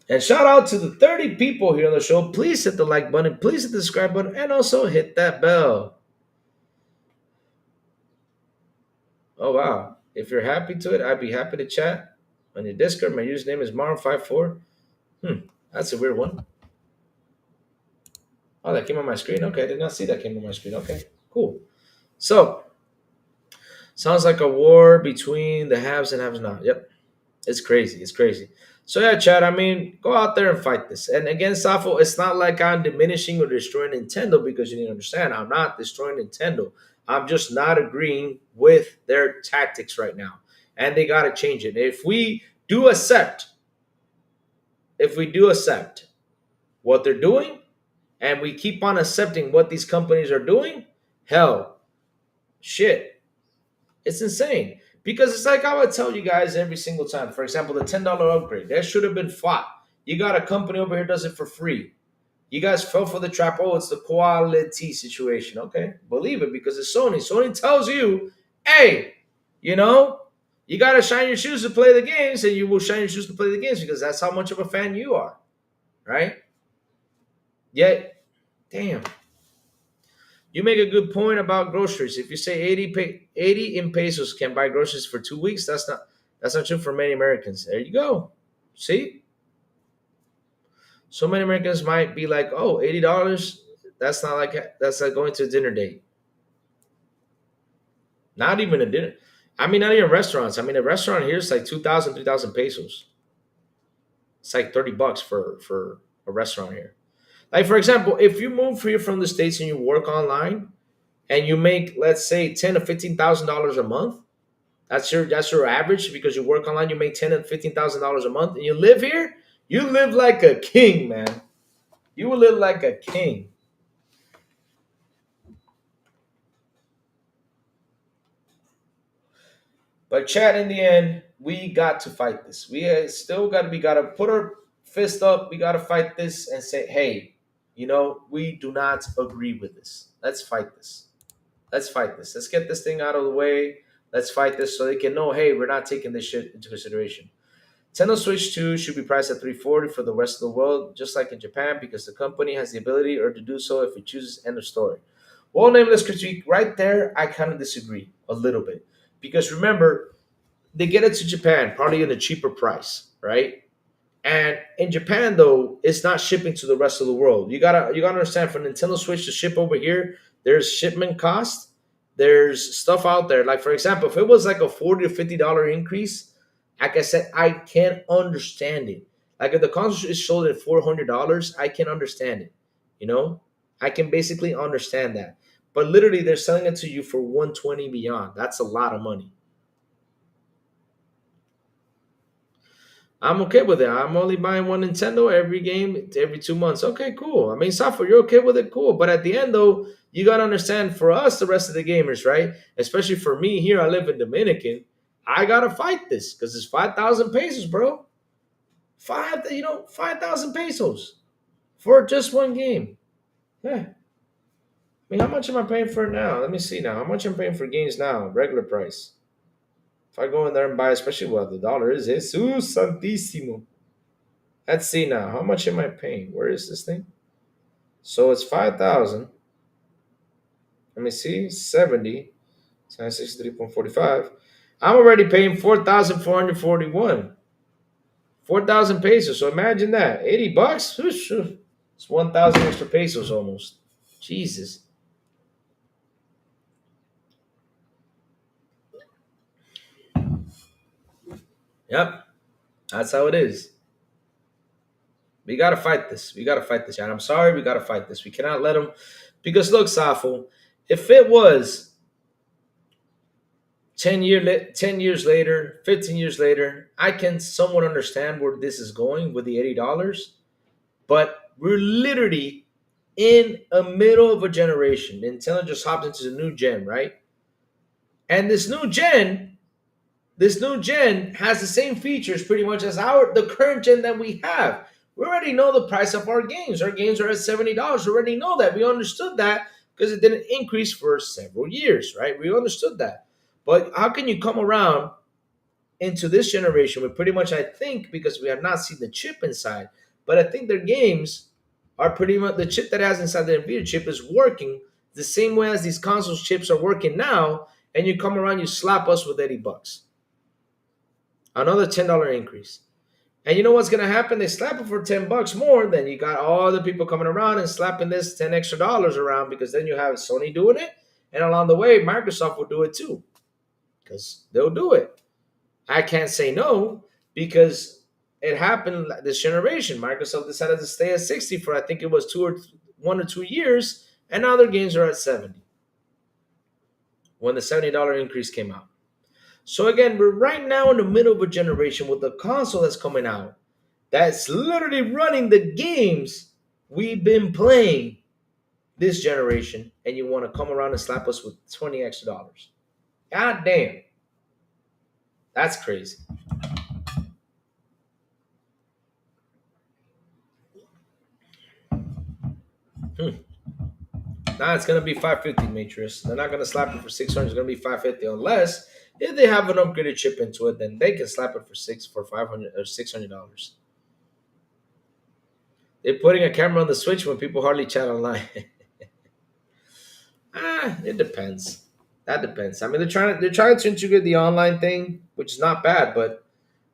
And shout out to the 30 people here on the show. Please hit the like button, please hit the subscribe button, and also hit that bell. Oh, wow. If you're happy to it, I'd be happy to chat on your Discord. My username is Marlon54. That's a weird one. Oh, that came on my screen. Okay, I did not see that came on my screen. Okay, cool. So, sounds like a war between the haves and haves not. Yep. It's crazy. It's crazy. So yeah, Chad, I mean, go out there and fight this. And again, Safo, it's not like I'm diminishing or destroying Nintendo because you need to understand, I'm not destroying Nintendo. I'm just not agreeing with their tactics right now. And they gotta change it. If we do accept what they're doing, and we keep on accepting what these companies are doing, hell, shit, it's insane. Because it's like I would tell you guys every single time. For example, the $10 upgrade that should have been fought. You got a company over here does it for free. You guys fell for the trap. Oh, it's the quality situation. Okay, believe it because it's Sony. Sony tells you, hey, you know, you gotta shine your shoes to play the games, and you will shine your shoes to play the games because that's how much of a fan you are, right? Yet, damn, you make a good point about groceries. If you say 80 in pesos can buy groceries for 2 weeks, that's not true for many Americans. There you go. See, so many Americans might be like, oh, $80. That's like going to a dinner date. Not even a dinner. I mean, not even restaurants. I mean, a restaurant here is like 2,000, 3,000 pesos. It's like $30 for a restaurant here. Like for example, if you move here from the states and you work online and you make, let's say, $10,000 to $15,000 a month. That's your average because you work online. You make $10,000 to $15,000 a month, and you live here. You live like a king, man. You will live like a king. But chat, in the end, we got to fight this. We gotta put our fist up. We gotta fight this and say, hey, we do not agree with this. Let's fight this. Let's fight this. Let's get this thing out of the way. Let's fight this so they can know, hey, we're not taking this shit into consideration. Nintendo Switch 2 should be priced at 340 for the rest of the world, just like in Japan, because the company has the ability or to do so if it chooses. End of story. Well, nameless critique right there, I kind of disagree a little bit. Because remember, they get it to Japan probably at a cheaper price, right? And in Japan, though, it's not shipping to the rest of the world. You gotta understand, for Nintendo Switch to ship over here, there's shipment cost. There's stuff out there. Like for example, if it was like a $40 to $50 increase, like I said, I can understand it. Like if the console is sold at $400, I can understand it. You know, I can basically understand that. But literally, they're selling it to you for 120 beyond. That's a lot of money. I'm okay with it. I'm only buying one Nintendo every game every 2 months. Okay, cool. I mean, software, you're okay with it, cool. But at the end, though, you gotta understand for us, the rest of the gamers, right? Especially for me here, I live in Dominican. I gotta fight this because it's 5,000 pesos, bro. 5,000 pesos for just one game. Yeah. I mean, how much am I paying for it now? Let me see now. How much I'm paying for games now? Regular price. If I go in there and buy, especially what the dollar is, Jesus Santissimo. Let's see now. How much am I paying? Where is this thing? So it's 5,000. Let me see. 70 times 63.45. I'm already paying 4,441. 4,000 pesos. So imagine that. 80 bucks? It's 1,000 extra pesos almost. Jesus. Yep. That's how it is. We gotta fight this. We gotta fight this, John. I'm sorry, we gotta fight this. We cannot let them, because look, Safo, if it was 10 years later, 15 years later, I can somewhat understand where this is going with the $80. But we're literally in a middle of a generation. Nintendo just hopped into the new gen, right? And this new gen has the same features pretty much as the current gen that we have. We already know the price of our games. Our games are at $70. We already know that. We understood that because it didn't increase for several years, right? We understood that. But how can you come around into this generation with pretty much, I think, because we have not seen the chip inside, but I think their games are pretty much, the chip that has inside the NVIDIA chip is working the same way as these consoles chips are working now, and you come around, you slap us with 80 bucks. Another $10 increase. And you know what's gonna happen? They slap it for 10 bucks more, then you got all the people coming around and slapping this 10 extra dollars around, because then you have Sony doing it, and along the way, Microsoft will do it too. Because they'll do it. I can't say no, because it happened this generation. Microsoft decided to stay at 60 for, I think it was 1 or 2 years, and now their games are at 70 when the $70 increase came out. So again, we're right now in the middle of a generation with the console that's coming out that's literally running the games we've been playing this generation, and you want to come around and slap us with 20 extra dollars. God damn. That's crazy. Nah, it's gonna be 550, Matrix. They're not gonna slap it for 600. It's gonna be 550 unless if they have an upgraded chip into it, then they can slap it for 500 or $600. They're putting a camera on the Switch when people hardly chat online. It depends. That depends. I mean, they're trying to integrate the online thing, which is not bad, but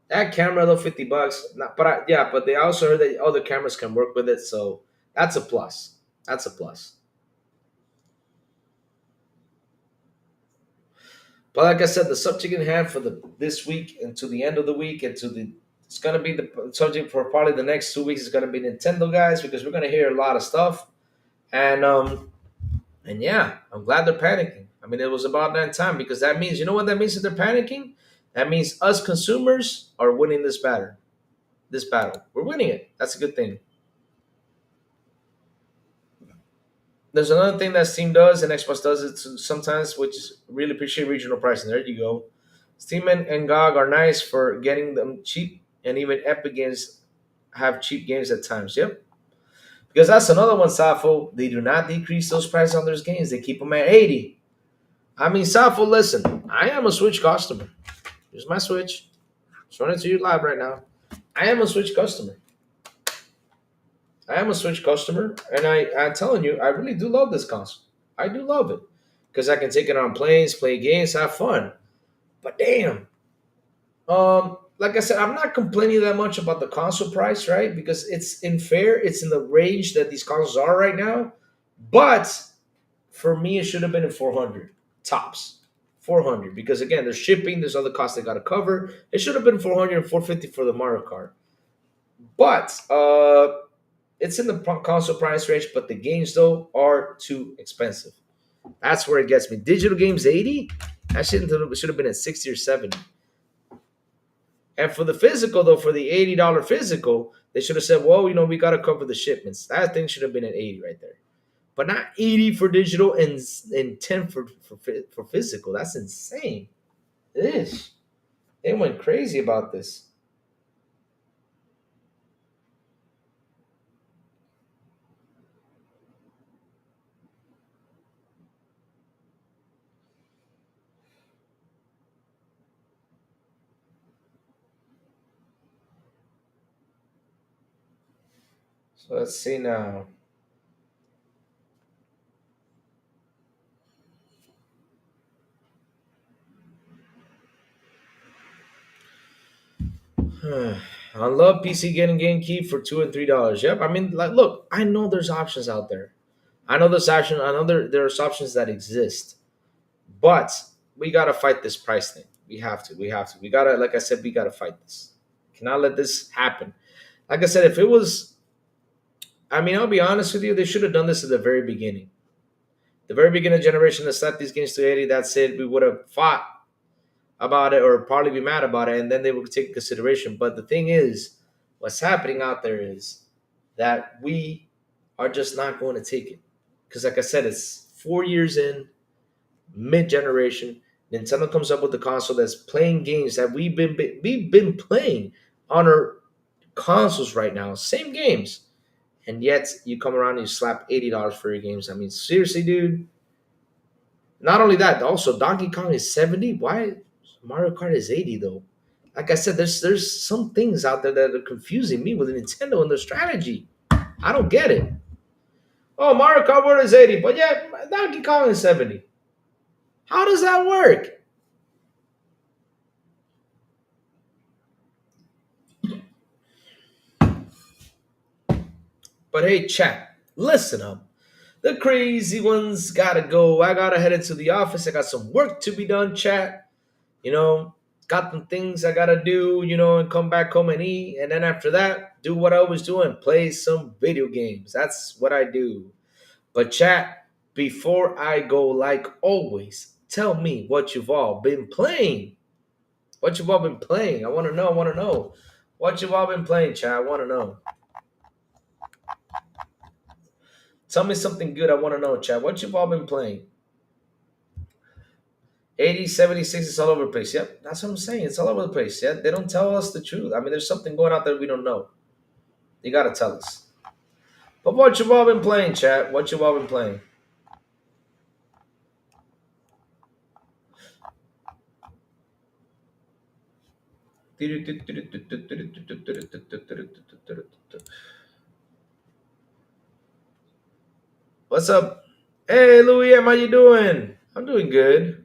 that camera though, $50. Not, but yeah, but they also heard that other cameras can work with it, so that's a plus. That's a plus. But like I said, the subject in hand for the this week and to the end of the week and to the it's gonna be the subject for probably the next 2 weeks is gonna be Nintendo, guys, because we're gonna hear a lot of stuff. And yeah, I'm glad they're panicking. I mean, it was about that time because that means you know what that means if they're panicking? That means us consumers are winning this battle. This battle. We're winning it. That's a good thing. There's another thing that Steam does and Xbox does it sometimes, which is really appreciate regional pricing. There you go. Steam and GOG are nice for getting them cheap, and even Epic Games have cheap games at times. Yep. Because that's another one, Safo. They do not decrease those prices on those games. They keep them at 80. I mean, Safo, listen, I am a Switch customer. Here's my Switch. Showing it to you live right now. I am a Switch customer. I am a Switch customer, and I'm telling you, I really do love this console. I do love it because I can take it on planes, play games, have fun. But damn, like I said, I'm not complaining that much about the console price, right? Because it's in fair, it's in the range that these consoles are right now. But for me, it should have been in 400 tops, 400. Because again, there's shipping, there's other costs they got to cover. It should have been 400 and 450 for the Mario Kart. But it's in the console price range, but the games though are too expensive. That's where it gets me. Digital games 80? That should have been at 60 or 70. And for the physical though, for the $80 physical, they should have said, well, we gotta cover the shipments. That thing should have been at 80 right there. But not 80 for digital and 10 for physical. That's insane. It is. They went crazy about this. So let's see now. I love PC getting GameKey for $2 and $3. Yep. I mean, like, look, I know there's options out there. I know there's options. I know there's options that exist, but we gotta fight this price thing. We have to. We have to. We gotta, like I said, we gotta fight this. Cannot let this happen. Like I said, if it was, I mean, I'll be honest with you, they should have done this at the very beginning. The very beginning of the generation that set these games to 80. That's it. We would have fought about it or probably be mad about it, and then they would take consideration. But the thing is, what's happening out there is that we are just not going to take it. Because like I said, it's 4 years in, mid-generation. Nintendo comes up with the console that's playing games that we've been playing on our consoles right now. Same games. And yet you come around and you slap $80 for your games. I mean, seriously, dude. Not only that, also Donkey Kong is 70. Why Mario Kart is 80 though? Like I said, there's some things out there that are confusing me with Nintendo and their strategy. I don't get it. Oh, Mario Kart World is 80, but yeah, Donkey Kong is 70. How does that work? But hey, chat, listen up. The crazy ones gotta go. I gotta head into the office. I got some work to be done, chat. You know, got some things I gotta do, and come back home and eat. And then after that, do what I was doing, play some video games. That's what I do. But chat, before I go, like always, tell me what you've all been playing. What you've all been playing. I want to know. I want to know. What you've all been playing, chat. I want to know. Tell me something good. I want to know, chat. What you've all been playing. 80, 76, it's all over the place. Yep, that's what I'm saying. It's all over the place. Yeah, they don't tell us the truth. I mean, there's something going out there we don't know. You got to tell us. But what you all been playing, chat? What you all been playing? What's up? Hey, Louis, how you doing? I'm doing good.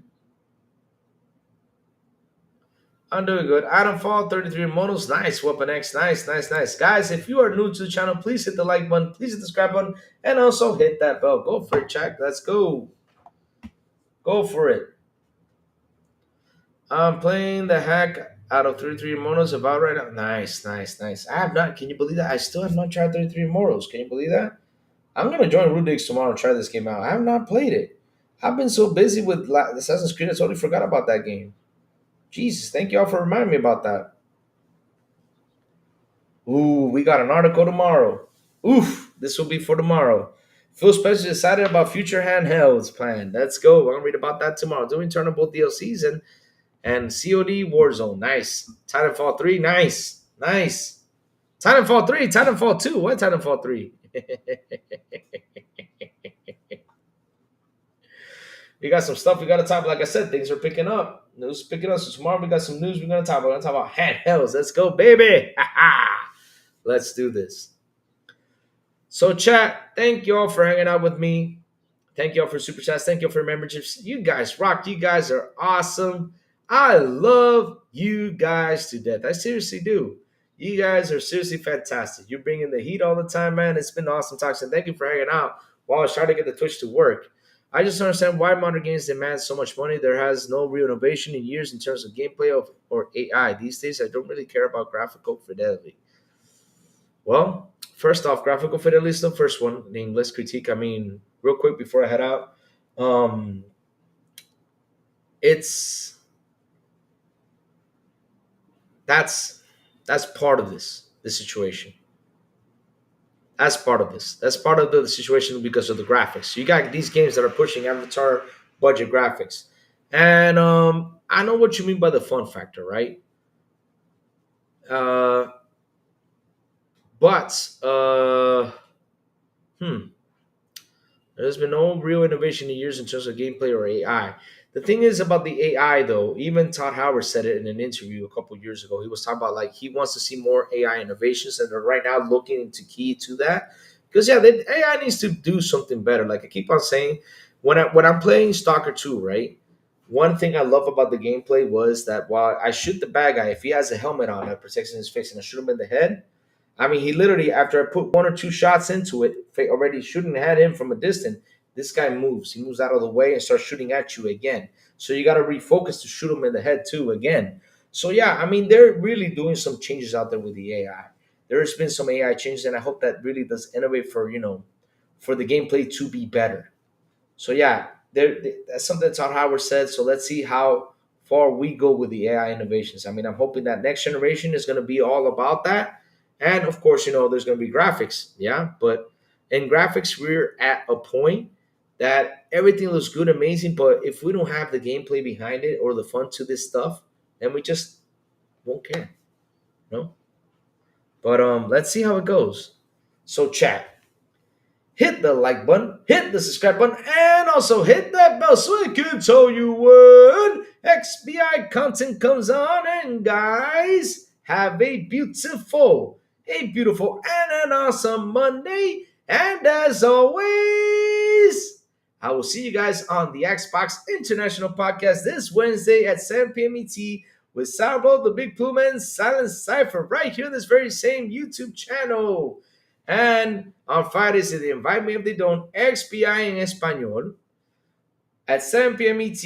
I'm doing good. Adam Fall, 33 Monos. Nice. Weapon X. Nice, nice, nice. Guys, if you are new to the channel, please hit the like button, please hit the subscribe button, and also hit that bell. Go for it, chat. Let's go. Go for it. I'm playing the hack out of 33 Monos about right now. Nice, nice, nice. I have not. Can you believe that? I still have not tried 33 Moros. Can you believe that? I'm going to join Rudix tomorrow and try this game out. I have not played it. I've been so busy with Assassin's Creed, I totally forgot about that game. Jesus, thank y'all for reminding me about that. Ooh, we got an article tomorrow. Oof, this will be for tomorrow. Phil Spencer decided about future handhelds plan. Let's go. I'm gonna read about that tomorrow. Doing turn on both DLCs and COD Warzone. Nice. Titanfall 3. Nice. Nice. Titanfall 3. Titanfall 2. What Titanfall 3? We got some stuff we got to talk about. Like I said, things are picking up. News is picking up. So tomorrow we got some news we're going to talk about. We're going to talk about handhelds. Let's go, baby. Let's do this. So, chat, thank you all for hanging out with me. Thank you all for super chats. Thank you all for memberships. You guys rock. You guys are awesome. I love you guys to death. I seriously do. You guys are seriously fantastic. You're bringing the heat all the time, man. It's been awesome talking. Thank you for hanging out while I was trying to get the Twitch to work. I just don't understand why modern games demand so much money. There has no real innovation in years in terms of gameplay or AI. These days, I don't really care about graphical fidelity. Well, first off, graphical fidelity is the first one. The English critique. I mean, real quick before I head out, it's that's part of this situation. That's part of this. That's part of the situation because of the graphics. So you got these games that are pushing avatar budget graphics, and I know what you mean by the fun factor, right? Uh, but there's been no real innovation in years in terms of gameplay or AI. The thing is about the AI, though, even Todd Howard said it in an interview a couple years ago. He was talking about like he wants to see more AI innovations, and they're right now looking into key to that. Because the AI needs to do something better. Like I keep on saying, when I'm playing Stalker 2, right? One thing I love about the gameplay was that while I shoot the bad guy, if he has a helmet on that protects his face, and I shoot him in the head, I mean, he literally, after I put one or two shots into it, already shooting at him from a distance, this guy moves. He moves out of the way and starts shooting at you again. So you got to refocus to shoot him in the head too again. So yeah, I mean, they're really doing some changes out there with the AI. There's been some AI changes, and I hope that really does innovate for for the gameplay to be better. So yeah, that's something that Todd Howard said. So let's see how far we go with the AI innovations. I mean, I'm hoping that next generation is going to be all about that. And of course, there's going to be graphics. Yeah. But in graphics, we're at a point that everything looks good, amazing. But if we don't have the gameplay behind it or the fun to this stuff, then we just won't care. No. But let's see how it goes. So chat, hit the like button, hit the subscribe button, and also hit that bell so I can tell you when XBI content comes on. And guys, have a beautiful and an awesome Monday. And as always, I will see you guys on the Xbox International Podcast this Wednesday at 7 p.m. ET with Sourblow, the Big Plume, and Silent Cypher right here on this very same YouTube channel. And on Fridays, if they invite me, if they don't, XPI in Espanol at 7 p.m. ET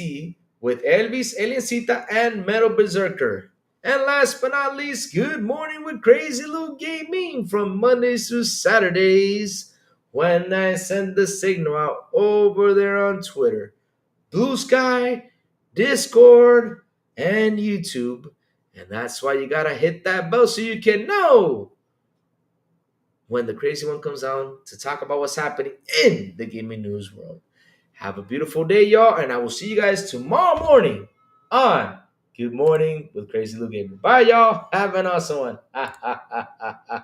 with Elvis, Aliencita, and Metal Berserker. And last but not least, good morning with Crazy Lou Gaming from Mondays through Saturdays when I send the signal out over there on Twitter, Blue Sky, Discord, and YouTube. And that's why you gotta hit that bell so you can know when the crazy one comes on to talk about what's happening in the gaming news world. Have a beautiful day, y'all, and I will see you guys tomorrow morning on Good Morning with Crazy Lou Gaming. Bye, y'all. Have an awesome one.